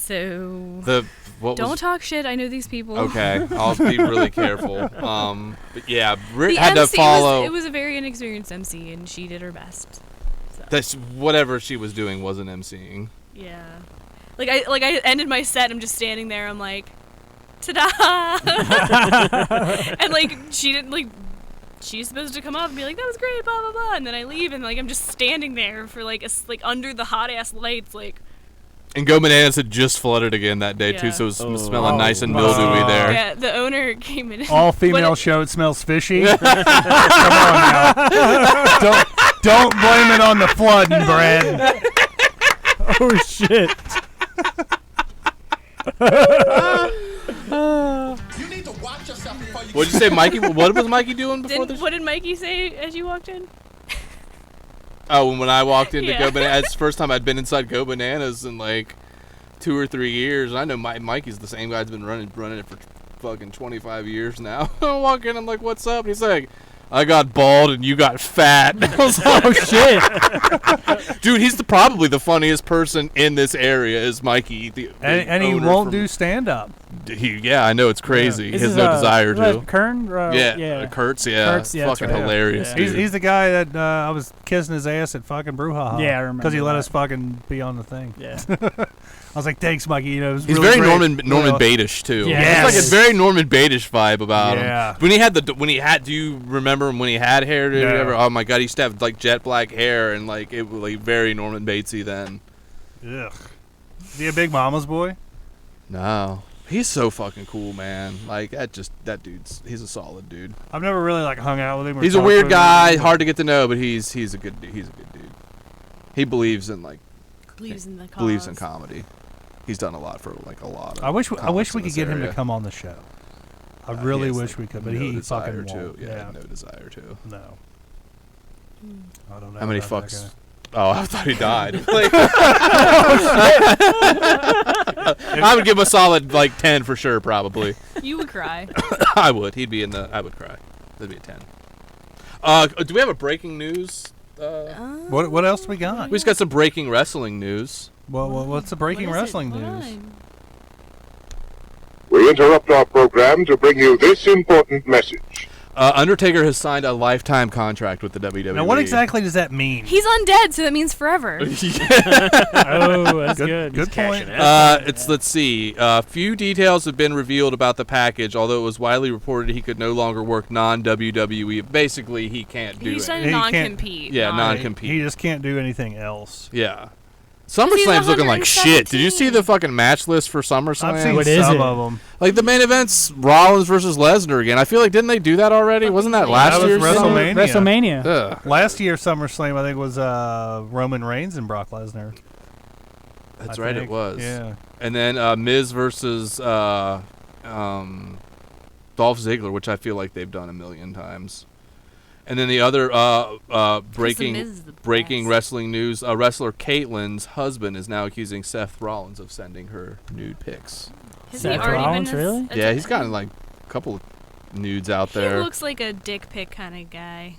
what don't was. talk shit. I know these people. Okay, I'll be really careful. But yeah, Britt The had MC to follow. it was a very inexperienced MC, and she did her best. So. That's whatever she was doing wasn't emceeing. Yeah. Like I ended my set. I'm just standing there. I'm like, ta-da! And like she didn't like. She's supposed to come up and be like, that was great, blah blah blah, and then I leave and like I'm just standing there for like like under the hot ass lights, like. And Go Bananas had just flooded again that day too, Yeah. so it was Oh. smelling nice and Oh. mildewy there. Yeah, the owner came in. All female What- show. It smells fishy. Come on now. Don't blame it on the flooding, Brad. Oh shit. You need to watch yourself before you. What'd you say, Mikey? What was Mikey doing before this? What did Mikey say as you walked in? Oh, when I walked into Yeah. Go Bananas, it's the first time I'd been inside Go Bananas in like 2 or 3 years. I know Mikey's the same guy that's been running it for fucking 25 years now. I walk in, I'm like, "What's up?" He's like, "I got bald and you got fat." I was like, Oh shit. dude, he's probably the funniest person in this area. Is Mikey? The And he owner won't from- do stand up. Yeah, I know it's crazy. This He has is, no desire to. Kern? Yeah, Kurtz. Yeah, Kurtz, yeah, fucking that's right. hilarious. Yeah. Dude. He's the guy that I was kissing his ass at fucking Brouhaha. Yeah, I remember Because he let that. us fucking be on the thing. Yeah. I was like, thanks, Mikey. You know, it was He's really very great. Norman Baitish too. Yes. It's like a very Norman Baitish vibe about Yeah. him. When he had, do you remember him when he had hair? Did you No. ever? Oh my god, he used to have like jet black hair and like it was like very Norman Batesy then. Ugh. Is he a big mama's boy? No, he's so fucking cool, man. Like that he's a solid dude. I've never really like hung out with him. Or He's a talked weird with him. guy, hard to get to know, but he's a good dude. He's a good dude. He believes in Believes in the cause. believes in comedy. He's done a lot for like a lot of. I wish we comics could in this get him to area. come on the show. I He really has, wish like, we could, but no he desire fucking to. won't. Yeah, no desire to. No. I don't know. How many about that fucks? guy. Oh, I thought he died. Like, I would give him a solid like 10 for sure, probably. You would cry. I would. He'd be in the. I would cry. That'd be a 10. Do we have a breaking news? What else we got? We just got some breaking wrestling news. What's the breaking What is it? wrestling Hold news? on. We interrupt our program to bring you this important message. Undertaker has signed a lifetime contract with the WWE. Now, what exactly does that mean? He's undead, so that means forever. Oh, that's good. Good point. Let's see. Few details have been revealed about the package, although it was widely reported he could no longer work non-WWE. Basically, he can't do He's it. trying to non-compete. Yeah, non-compete. He just can't do anything else. Yeah. SummerSlam's looking like shit. Did you see 117. the fucking match list for SummerSlam? I've seen What is some it? of them. Like the main event's Rollins versus Lesnar again. I feel like didn't they do that already? Wasn't that last That was year's WrestleMania. WrestleMania. Ugh. Last year's SummerSlam, I think, was Roman Reigns and Brock Lesnar. That's I right, think. it was. Yeah. And then Miz versus Dolph Ziggler, which I feel like they've done a million times. And then the other breaking Miz is the breaking best. wrestling news: wrestler Caitlin's husband is now accusing Seth Rollins of sending her nude pics. Has Seth he already Rollins, been really? Yeah, he's gotten like a couple of nudes out He there. looks like a dick pic kind of guy.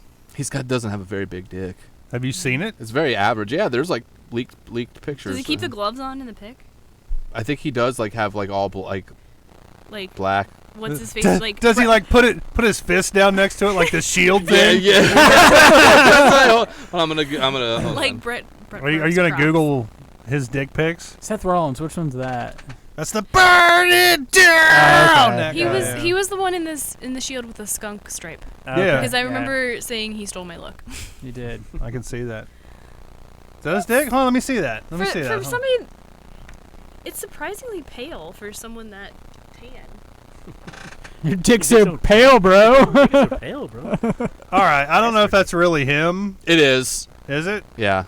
Doesn't have a very big dick. Have you seen it? It's very average. Yeah, there's like leaked pictures. Does he keep the gloves on in the pic? I think he does like have like all Like, black. what's his face? Does, Like, does he like put his fist down next to it like the shield thing? Yeah. I'm gonna hold like on. Brett Are you Favre's gonna crocs. Google his dick pics? Seth Rollins, which one's that? That's the burn it down. Okay. That He guy. was Yeah. he was the one in the Shield with the skunk stripe. Yeah. Because I remember saying he stole my look. You did. I can see that. Is that his dick? Hold on, let me see that. Let me see that. For Hold on. somebody, it's surprisingly pale for someone that tan. Your dick's so pale, bro. So pale, bro. All right, I don't know if that's really him. It is. Is it? Yeah.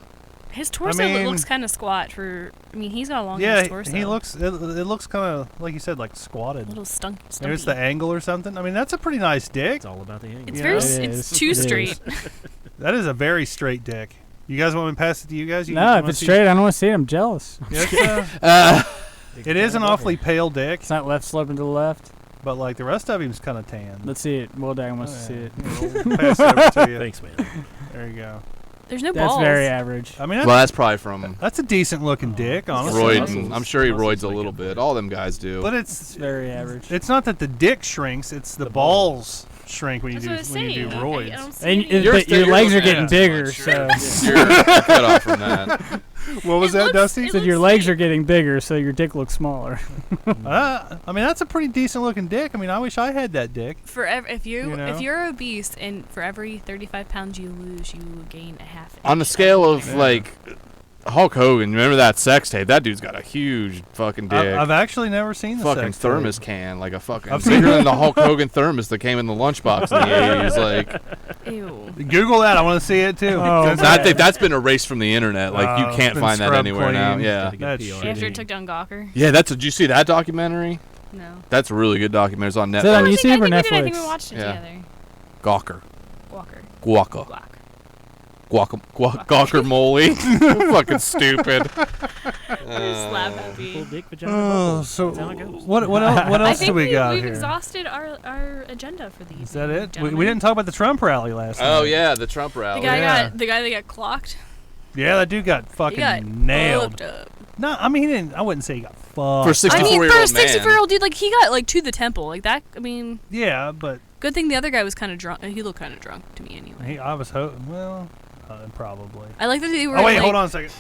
His torso mean- looks kind of squat for. I mean, he's got a long Yeah, torso. he looks. It looks kind of like you said, like a squatted. little stumpy. Maybe it's the angle or something. I mean, that's a pretty nice dick. It's all about the angle. It's Yeah. very. It It's is. too It straight. That is a very straight dick. You guys want me to pass it to you guys? You No, wanna if it's see- straight, I don't want to see it. I'm jealous. Yeah, it's, Big it is fan an of awfully pale dick, It's not left sloping to the left. but like the rest of him's kind of tan. Let's see it. Will Dag wants to see it. We'll pass it over to you. Thanks, man. There you go. There's no That's balls. very average. I mean, Well, that's probably from that's a decent looking dick, honestly. roiding. I'm sure he Muscles roids a make little it bit. big. All them guys do. But It's very average. it's not that the dick shrinks; it's the balls shrink when you That's do what I was when you do saying. roids. I don't see And any- You're but your still- legs are you're getting looking bigger, at so You're cut off from that. What was It that, looks- Dusty? it said your looks legs like- are getting bigger, so your dick looks smaller. I mean, that's a pretty decent looking dick. I mean, I wish I had that dick. if You know? you're obese and for every 35 pounds you lose, you gain a half. On the inch scale of Yeah. like Hulk Hogan, remember that sex tape? That dude's got a huge fucking dick. I've actually never seen the fucking sex thermos tape. can, like a fucking I've seen bigger than the Hulk Hogan thermos that came in the lunchbox in the 80s. Like, Ew. Google that. I want to see it too. Oh, That's- I think that's been erased from the internet. Like, you it's can't been find that scrubbed anywhere now. clean. Yeah. That's PR. After shitty. it took down Gawker. Yeah, did you see that documentary? No. That's a really good documentary. It's on Is that on Netflix. YouTube or I think we did. I Netflix? think we watched it Yeah. together. Gawker. Walker. Guaca. Guac. Guacamole. Fucking stupid. Slap happy. Full dick vagina. Oh, bubbles. so That's how it goes. what I else think do we got we've here? exhausted our agenda for these. Is that it? We didn't talk about the Trump rally last night. Oh, yeah, the Trump The rally. guy yeah. the guy that got clocked. Yeah, that dude got He fucking got nailed. fucked up. No, I mean he didn't. I wouldn't say he got fucked. For I 64 mean, year for a old man. 64-year-old dude, like he got like to the temple, like that. I mean, Yeah, but good thing the other guy was kind of drunk. He looked kind of drunk to me anyway. I was hoping. Well, probably. I like that they were. Oh wait, like, hold on a second.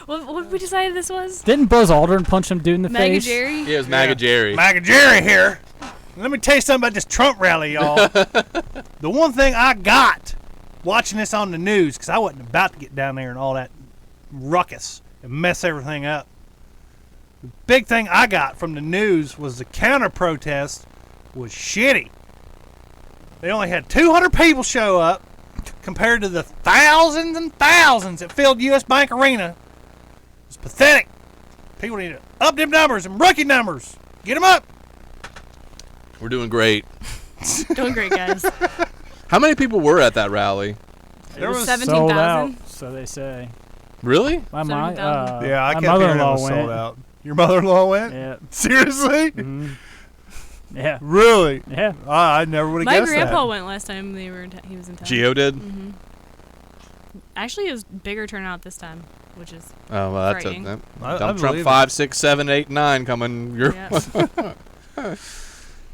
what we decided this was? Didn't Buzz Aldrin punch him dude in the Maggie face? Jerry. Yeah, it was MAGA Jerry. MAGA Jerry here. Let me tell you something about this Trump rally, y'all. The one thing I got watching this on the news, because I wasn't about to get down there and all that ruckus and mess everything up. The big thing I got from the news was the counter protest was shitty. They only had 200 people show up compared to the thousands and thousands that filled U.S. Bank Arena. It's pathetic. People need to up them numbers and rookie numbers. Get them up. We're doing great. Doing great, guys. How many people were at that rally? There was 17,000. Sold out, so they say. Really? My 70,000. yeah, I my kept hearing it mother-in-law was went. sold out. Your mother-in-law went? Yeah. Seriously? Mhm. Yeah. Really? Yeah. I never would have My guessed grandpa that. went last time he was in town. Gio did? Mm-hmm. Actually, it was bigger turnout this time, which is Oh, well, that's frightening. I Dump Trump believe 5, 6, 7, 8, 9 coming your yeah.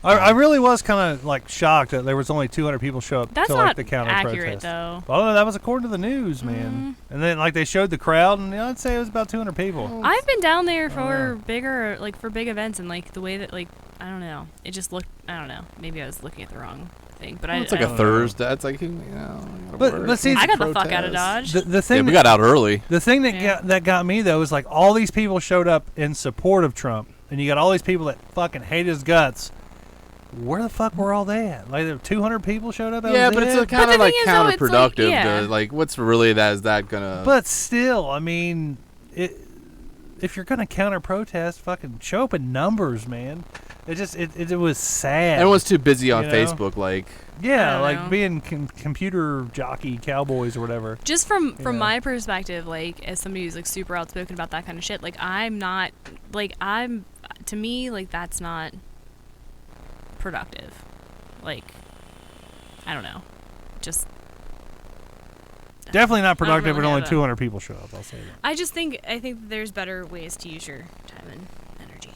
I really was kind of like shocked that there was only 200 people show up That's to not like the counter accurate, protest. though. Well, no, that was according to the news, man. And then like they showed the crowd, and I'd say it was about 200 people. I've been down there for bigger, like for big events, and like the way that, like, I don't know, it just looked. I don't know. Maybe I was looking at the wrong thing, but It's like a Thursday. It's like, you know. But see, I got the fuck out of Dodge. The thing Yeah, we got out early. The thing that got me though is like all these people showed up in support of Trump, and you got all these people that fucking hate his guts. Where the fuck were all they at? Like, there were 200 people showed up. Yeah, but it's kind of like counterproductive. yeah. To, like, what's really is that gonna? But still, I mean, if you're gonna counter protest, fucking show up in numbers, man. It was sad. Everyone's too busy on you know? Facebook, like. Yeah, I like don't know. being computer jockey cowboys or whatever. Just from Yeah. my perspective, like as somebody who's like super outspoken about that kind of shit, like I'm not, like to me, like that's not productive. Like, I don't know, just Definitely not productive really when only have a- 200 people show up. I'll say that. I think that there's better ways to use your time and energy.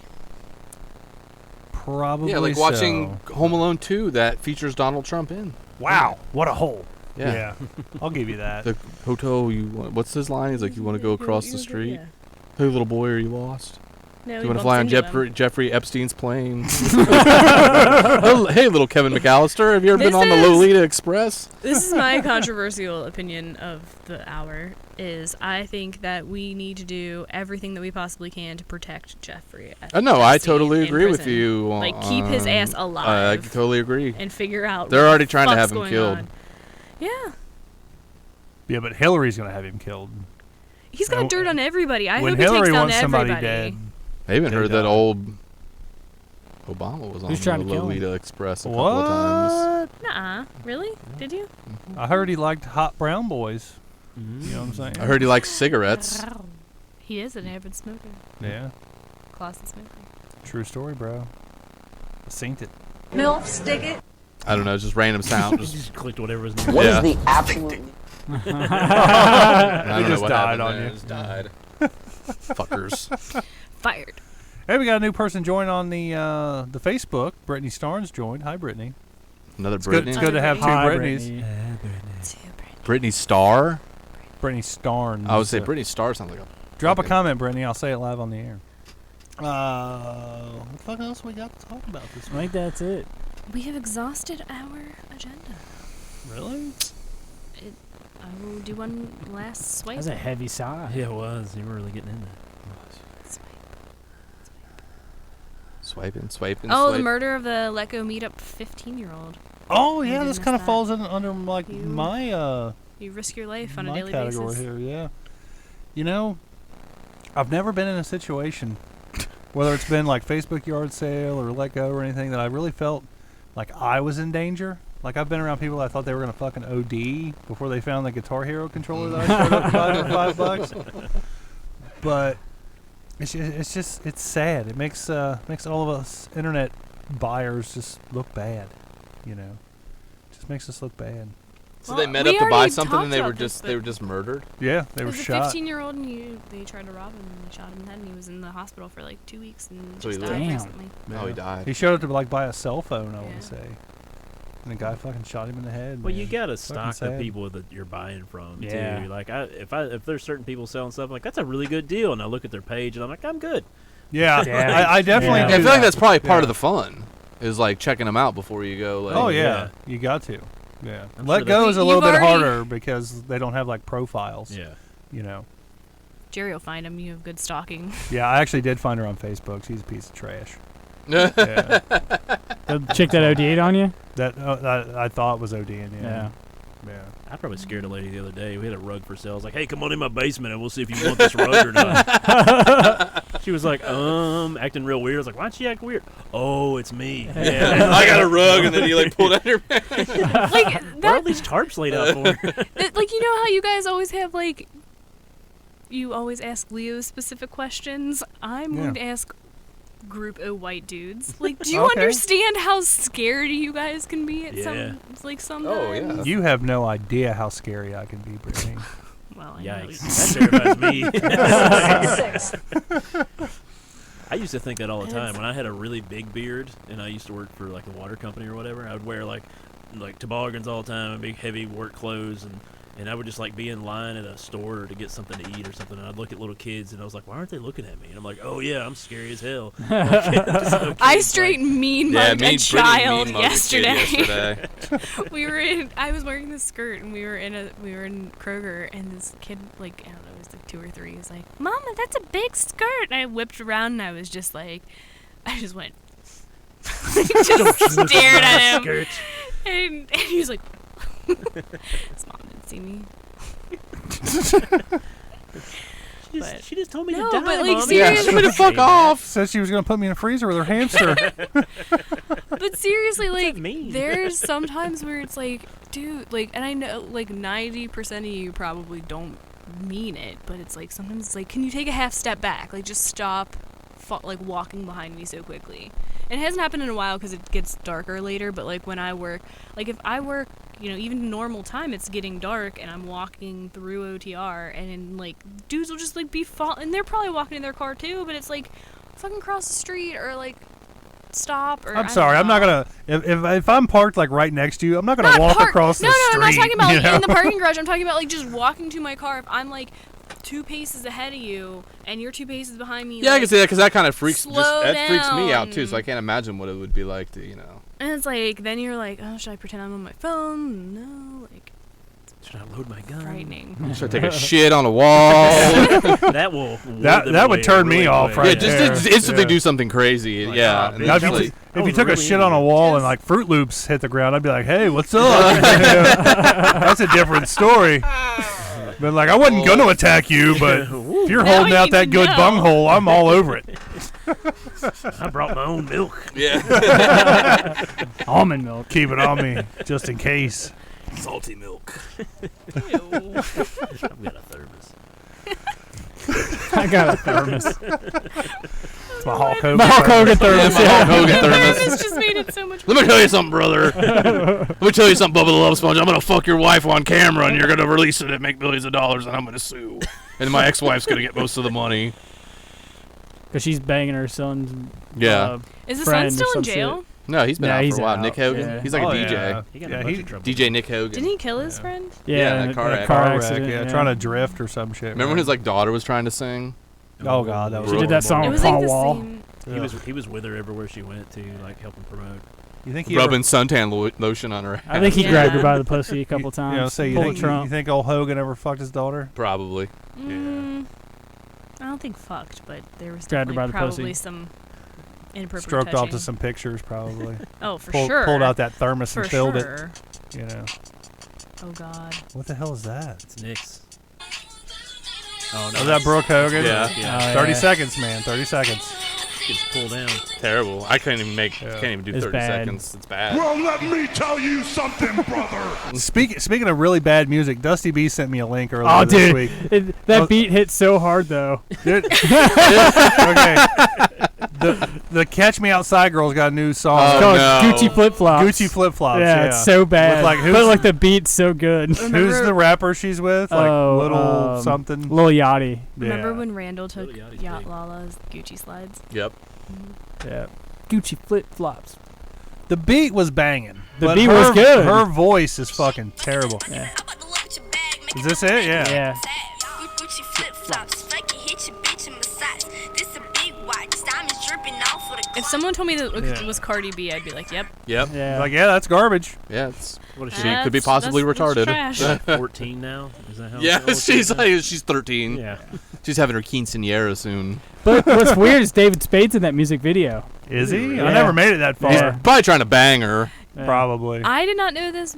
Probably. Yeah, like so. watching Home Alone 2 that features Donald Trump in. Wow, what a hole. Yeah. I'll give you that. The hotel what's his line? He's like, you want to go across the street? Hey, little boy, are you lost? No, Do you want to fly on Jeffrey Epstein's plane? Hey, little Kevin McAllister, have you ever been on the Lolita Express? This is my controversial opinion of the hour. Is I think that we need to do everything that we possibly can to protect Jeffrey. No, I Epstein totally in agree with prison. you. Like keep his ass I alive. totally agree. And figure out. They're what already the trying to fuck's have him going killed. on. Yeah. Yeah, but Hillary's going to have him killed. He's got dirt on everybody. I when hope he Hillary takes down wants somebody everybody. dead. I even they heard that die. old Obama was on Who's the trying to kill him? Lolita Express a couple of times. Nuh-uh. Really? Did you? I heard he liked hot brown boys. You know what I'm saying? I heard he likes cigarettes. He is an avid smoker. Yeah. Closet smoker. True story, bro. I synced it. MILF stick it. I don't know, just random sound. Just clicked whatever was What Yeah. is the absolute? I He don't know just what died happened on there. you. It just died. Fuckers. Fired. Hey, we got a new person join on the Facebook. Brittany Starnes joined. Hi, Brittany. Another It's good, Britney. it's good to have two Hi, Brittany's. Brittany. Brittany Starr? Brittany Starnes. I would say Brittany Starr sounds like a. Drop a fucking- comment, Brittany. I'll say it live on the air. What the fuck else we got to talk about this I week? think that's it. We have exhausted our agenda. Really? I will do one last swipe. That's a heavy sigh. Yeah, it was. You were really getting in there. Swiping, swiping, Oh, the swiping. murder of the Let Go Meetup 15-year-old. Oh, You yeah, didn't this miss kind of that. falls under like You- my You risk your life on a my daily category basis. here, yeah. You know, I've never been in a situation, whether it's been like Facebook yard sale or Let Go or anything, that I really felt like I was in danger. Like I've been around people that I thought they were gonna fucking OD before they found the Guitar Hero controller that I showed up to buy for $5. But it's just sad. It makes all of us internet buyers just look bad. You know, it just makes us look bad. So they Well, met we up to buy already something and talked they were about this, just they were just murdered. Yeah, they were There's a shot. 15-year-old and they tried to rob him and they shot him in the head and he was in the hospital for like 2 weeks and So he just lived. died Damn. recently. Oh, he died. He showed up to like buy a cell phone, I want Yeah. to say. And the guy fucking shot him in the head. Well, man. you gotta Fucking stock the sad. people that you're buying from Yeah. too. Like if there's certain people selling stuff, like that's a really good deal, and I look at their page and I'm like, I'm good. Yeah, Yeah. I definitely Yeah. do I feel like that. that's probably part Yeah. of the fun. Is like checking them out before you go. Like, Oh yeah. yeah. You got to. Yeah. I'm Let sure Go that- is a little You've bit already- harder because they don't have like profiles. Yeah. You know. Jerry will find him. You have good stalking. Yeah, I actually did find her on Facebook. She's a piece of trash. yeah. Yeah. The chick that OD'd on you? that I thought was ODing. Yeah. Yeah. I probably scared a lady the other day. We had a rug for sale. I was like, hey, come on in my basement and we'll see if you want this rug or not. She was like, acting real weird. I was like, why'd she act weird? Oh, it's me. Yeah. I got a rug, and then you like pulled out your. Like Where are that. these tarps laid out for? Like you know how you guys always have like. You always ask Leo specific questions. I'm going to ask group of white dudes. Like, do you Okay. understand how scared you guys can be at Yeah. sometimes? Oh, yeah. You have no idea how scary I can be, Brittany. Well, I know Yikes. That terrifies me. I I used to think that all the time. When I had a really big beard and I used to work for like a water company or whatever, I would wear like toboggans all the time and big heavy work clothes, and I would just like be in line at a store to get something to eat or something, and I'd look at little kids and I was like, why aren't they looking at me? And I'm like, oh yeah, I'm scary as hell. I straight mean mugged a child yesterday. yesterday. I was wearing this skirt and we were in Kroger, and this kid, like, I don't know, it was like 2 or 3, was like, Mama, that's a big skirt. And I whipped around and I was just like, I just went just stared at him. And he was like, his mom didn't see me. She just told me No, to die, but, like, Mom. seriously- She would have fuck off. Said she was gonna put me in a freezer with her hamster. But seriously, What's like, that mean? there's sometimes where it's like, dude, like, and I know, like, 90% of you probably don't mean it, but it's like, sometimes it's like, can you take a half step back? Like, just stop, like, walking behind me so quickly. And it hasn't happened in a while because it gets darker later, but, like, when I work, like, if I work, you know, even normal time, it's getting dark, and I'm walking through OTR, and then, like, dudes will just, like, be and they're probably walking in their car, too, but it's like, fucking cross the street, or, like, stop, or I'm sorry, I'm not gonna. If I'm parked like right next to you, I'm not gonna Not walk park- across the street. No, I'm not talking about you like, in the know? parking garage. I'm talking about like just walking to my car. If I'm like 2 paces ahead of you and you're 2 paces behind me. Yeah, like, I can see that because that kind of freaks slow freaks me out too. down. So I can't imagine what it would be like to, you know. And it's like then you're like, oh, should I pretend I'm on my phone? No, like Should I load my gun? frightening. Should I take a shit on a wall? That will. That would turn me off right Yeah, just instantly do something crazy. Like, yeah. oh, and bitch, then Now, just, if you was took a really shit on a wall and like Fruit Loops hit the ground, I'd be like, "Hey, what's up?" That's a different story. But like, I wasn't gonna attack you, but if you're Now holding I out need that to good know. bunghole, I'm all over it. I brought my own milk. yeah. Almond milk. Keep it on me, just in case. Salty milk. Ew. I've got a thermos. I got a thermos. It's my Hulk Hogan. My Hulk Hogan thermos. My Yeah. Hulk Hogan thermos. This just made it so much. Let me tell you something, brother. Let me tell you something, Bubba the Love Sponge. I'm gonna fuck your wife on camera, and you're gonna release it and make millions of dollars, and I'm gonna sue. And my ex-wife's gonna get most of the money. Because she's banging her son's Yeah. Is the friend son or still in some jail? No, he's been Yeah, out he's for a while. out, Nick Hogan. yeah. He's like a DJ. Yeah. He got Yeah, in a bunch he- of trouble. DJ Nick Hogan. Didn't he kill his friend? Yeah, in that car a wreck. car Car wreck, accident. yeah, trying to drift or some shit. Remember when his like daughter was trying to sing? Oh god, that was She did that song It on was like Paul the Wall. same. He was with her everywhere she went to, like helping promote. You think he Rubbing suntan lotion on her. I think he Yeah. grabbed her by the pussy a couple You times. know, say you pulled think, a Trump. you think old Hogan ever fucked his daughter? Probably. I don't think fucked, but there was Grabbed her by definitely the probably pussy. some inappropriate Stroked touching. off to some pictures, probably. Oh, for pulled, sure. Pulled out that thermos for and filled sure. it. You know. Oh God. What the hell is that? It's Nick's. Oh no, Was that Brooke Hogan? Yeah. Yeah. 30 seconds, man. 30 seconds. Gets pulled down. Terrible. I can't even do It's 30 bad. seconds. It's bad. Well, let me tell you something, brother. Speaking of really bad music, Dusty B sent me a link earlier Oh, this dude. week. That Oh. beat hit so hard, though. Dude. Okay. The Catch Me Outside girl's got a new song. Oh, It's called no. Gucci Flip Flops. Gucci Flip Flops. Yeah, it's so bad. With, like, but who's- like the beat's so good. Who's the rapper she's with? Like Oh, Little something. Lil Yachty. Remember Yeah. when Randall took Really Yachty's Yacht big. Lala's Gucci slides? Yep. Yeah. Gucci Flip Flops. The beat was banging. The but beat her, was good. Her voice is fucking terrible. Yeah. Is this it? Yeah. Yeah. If someone told me that it was Cardi B, I'd be like, yep. Yep. Yeah. Like, yeah, that's garbage. Yeah. It's, What is she she? could be possibly that's retarded. trash. 14 now? Is that how Yeah, old she she's is now? like, she's 13. Yeah. She's having her quinceañera soon. But what's weird is David Spade's in that music video. Is he? Yeah. I never made it that far. He's Yeah. probably trying to bang her. Yeah. Probably. I did not know this.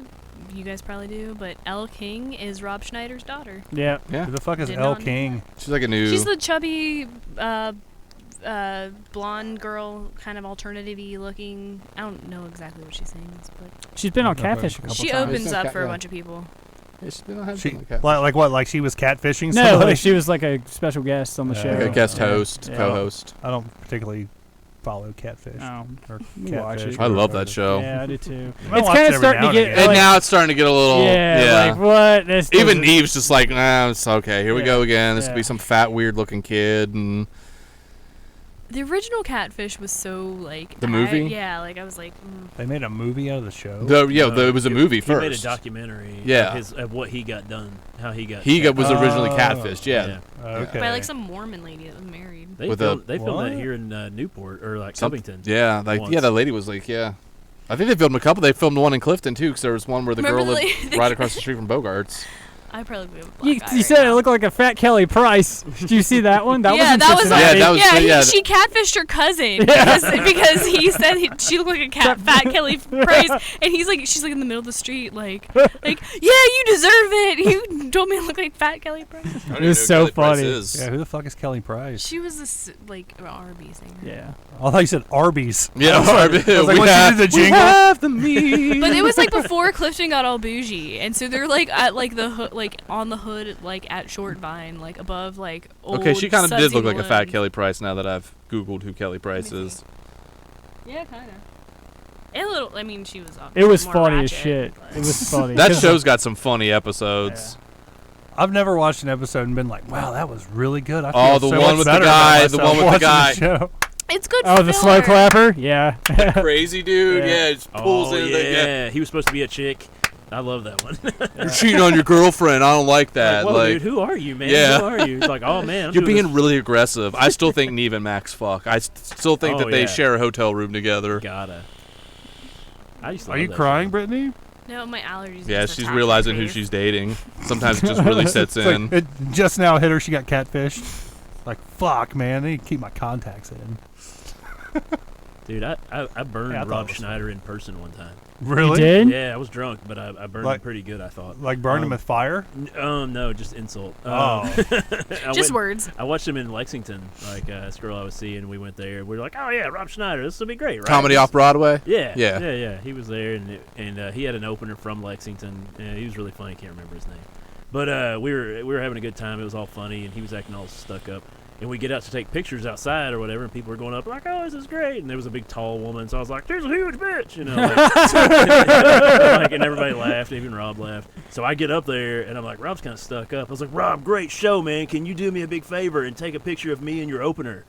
You guys probably do, but Elle King is Rob Schneider's daughter. Yeah. Yeah. Who the fuck is Did Elle not know King? She's like a new. She's the chubby, blonde girl, kind of alternative-y looking. I don't know exactly what she sings, but She's been on Okay. Catfish a couple she times. opens up for a Yeah. bunch of people. Yeah, she's been on She, something like that. like what? Like she was catfishing No, somebody? like she was like a special guest on the Yeah. show. Like a guest Yeah. host, Yeah. co-host. I don't particularly follow Catfish. Oh. Or You watch Catfish. it. I love that show. Yeah, I do too. I It's watch kind it of every starting now to and get. again. And like, now it's starting to get a little. yeah, like what? This Even doesn't- Eve's just like, nah, it's okay. Here we Yeah. go again. This Yeah. could be some fat, weird-looking kid, and The original Catfish was so like The movie? yeah, like I was like, They made a movie out of the show. It was a movie He first. made a documentary. Yeah. Of what he got done, how he got. Was originally catfished. Yeah. Okay. by like some Mormon lady that was married. They With filmed, a- that What? here in Newport or like Covington. Yeah, that lady was like, yeah. I think they filmed a couple. They filmed one in Clifton too, because there was one where the Remember girl lived the- right across the street from Bogart's. I probably would have a black You, eye you right said now. it looked like a fat Kelly Price. Did you see that one? That yeah, was in that was Cincinnati. like, Yeah, that was- she catfished her cousin because he said she looked like a fat Kelly Price, and she's like in the middle of the street, like yeah, you deserve it. You told me I look like fat Kelly Price. It was so funny. Yeah, who the fuck is Kelly Price? She was this like an R&B singer. Yeah. I thought you said Arby's. Yeah, I was like, when she did the jingle. have the meat. But it was like before Clifton got all bougie, and so they're like at like the hood, like on the hood, like at Short Vine, like above like old. Okay, she kind of did sudsy look like a fat wood. Kelly Price now that I've Googled who Kelly Price is. Yeah, kind of. A little. I mean, she was. It was more funny as ratchet, shit. but- It was funny. That 'Cause, show's got some funny episodes. I've never watched an episode and been like, wow, that was really good. I Oh, feel the so one much with the better guy, about the myself one with the watching guy. show. It's good. Oh, the slow filler. clapper? Yeah. Crazy dude, Yeah. yeah, just pulls Oh in. yeah, he was supposed to be a chick. I love that one. You're cheating on your girlfriend. I don't like that. Like, whoa, Like, dude, who are you, man? Yeah. Who are you? It's like, oh man, I'm you're doing being this. really aggressive. I still think Neve and Max fuck. I still think Oh, that they yeah. share a hotel room together. Gotta. I used to Are love you that crying, show. Brittany? No, my allergies. Yeah, just she's attack my realizing who face. she's dating. Sometimes it just really sets It's like, in. it just now hit her. She got catfished. Like, fuck, man. I need to keep my contacts in. Dude, I burned Yeah, I thought Rob it was Schneider in person one time. Really? You did? Yeah, I was drunk, but I burned Like- him pretty good, I thought. Like burned him with fire? No, just insult. Oh. Just words. I watched him in Lexington, like this girl I was seeing. We went there. We were like, oh yeah, Rob Schneider, this will be great, right? Comedy off Broadway? Yeah, Yeah. yeah. He was there, and he had an opener from Lexington. And he was really funny. Can't remember his name, but we were having a good time. It was all funny, and he was acting all stuck up. And we get out to take pictures outside or whatever, and people were going up like, "Oh, this is great!" And there was a big tall woman, so I was like, "There's a huge bitch," you know. Like, and everybody laughed, even Rob laughed. So I get up there, and I'm like, "Rob's kind of stuck up." I was like, "Rob, great show, man. Can you do me a big favor and take a picture of me and your opener?"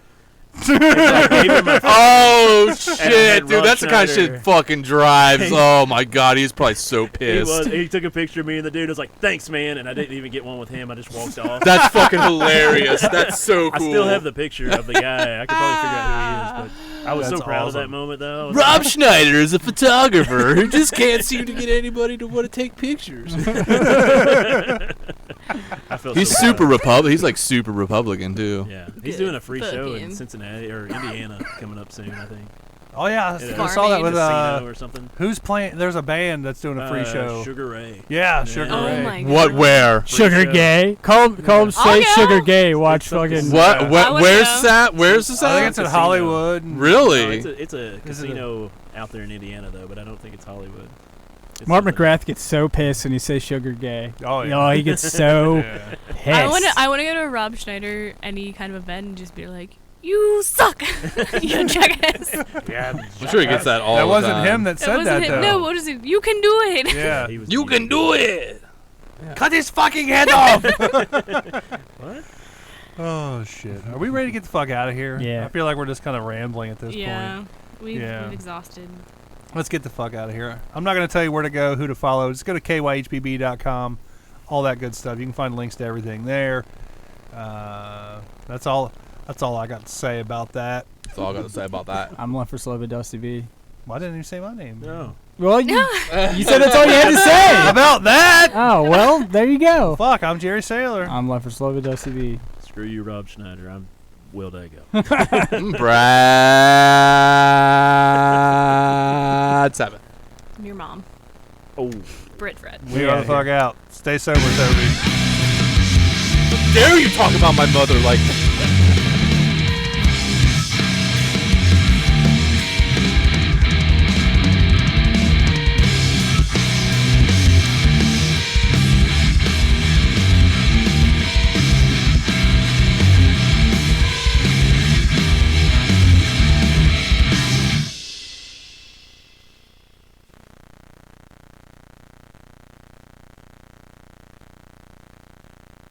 And so I gave him my Oh had shit, dude! Rob That's the kind of Schneider. shit fucking drives. Oh my god, he's probably so pissed. He took a picture of me and the dude was like, "Thanks, man," and I didn't even get one with him. I just walked off. That's fucking hilarious. That's so I cool. still have the picture of the guy. I could probably figure out who he is, but I was That's so proud of that awesome. moment, though. I was Rob like, Schneider is a photographer who just can't seem to get anybody to want to take pictures. I felt He's so super proud. Republican. He's like super Republican too. Yeah, he's Good doing a free fuck show in him. Cincinnati or Indiana coming up soon, I think. Oh, yeah. Yeah. I saw that with, Casino or something. who's playing? There's a band that's doing a free show. Sugar Ray. Yeah, Sugar Oh Ray. my god. What? Where? Sugar show. gay. Call him straight go. sugar gay. Watch It's something- fucking. What? Yeah. What? I wanna Where's go. that? Where's this I think at? it's in Casino. Hollywood. No, Really? it's a Is it a- casino out there in Indiana, though, but I don't think it's Hollywood. It's Mark something- McGrath gets so pissed when you say sugar gay. Oh, yeah. No, he gets so Yeah. pissed. I want to go to a Rob Schneider any kind of event and just be like, "You suck, you jackass." Yeah. I'm sure he gets that all That the wasn't time. him that That said wasn't that, him. though. No, what is it? You can do it. Yeah. He was You can do it. Cut his fucking head off! What? Oh, shit. Are we ready to get the fuck out of here? Yeah. I feel like we're just kind of rambling at this Yeah, point. we've Yeah. exhausted. Let's get the fuck out of here. I'm not going to tell you where to go, who to follow. Just go to kyhbb.com, all that good stuff. You can find links to everything there. That's all I got to say about that. That's all I got to say about that. I'm left for slow but Dusty B. Well, I didn't even say my name. No. Well, you said that's all you had to say. About that! Oh, well, there you go. Fuck, I'm Jerry Saylor. I'm left for slow but Dusty B. Screw you, Rob Schneider. I'm Will Dago. Brad 7. Your mom, Oh. Brit Fred. We are the fuck out. Stay sober, Toby. Dare you talk about my mother like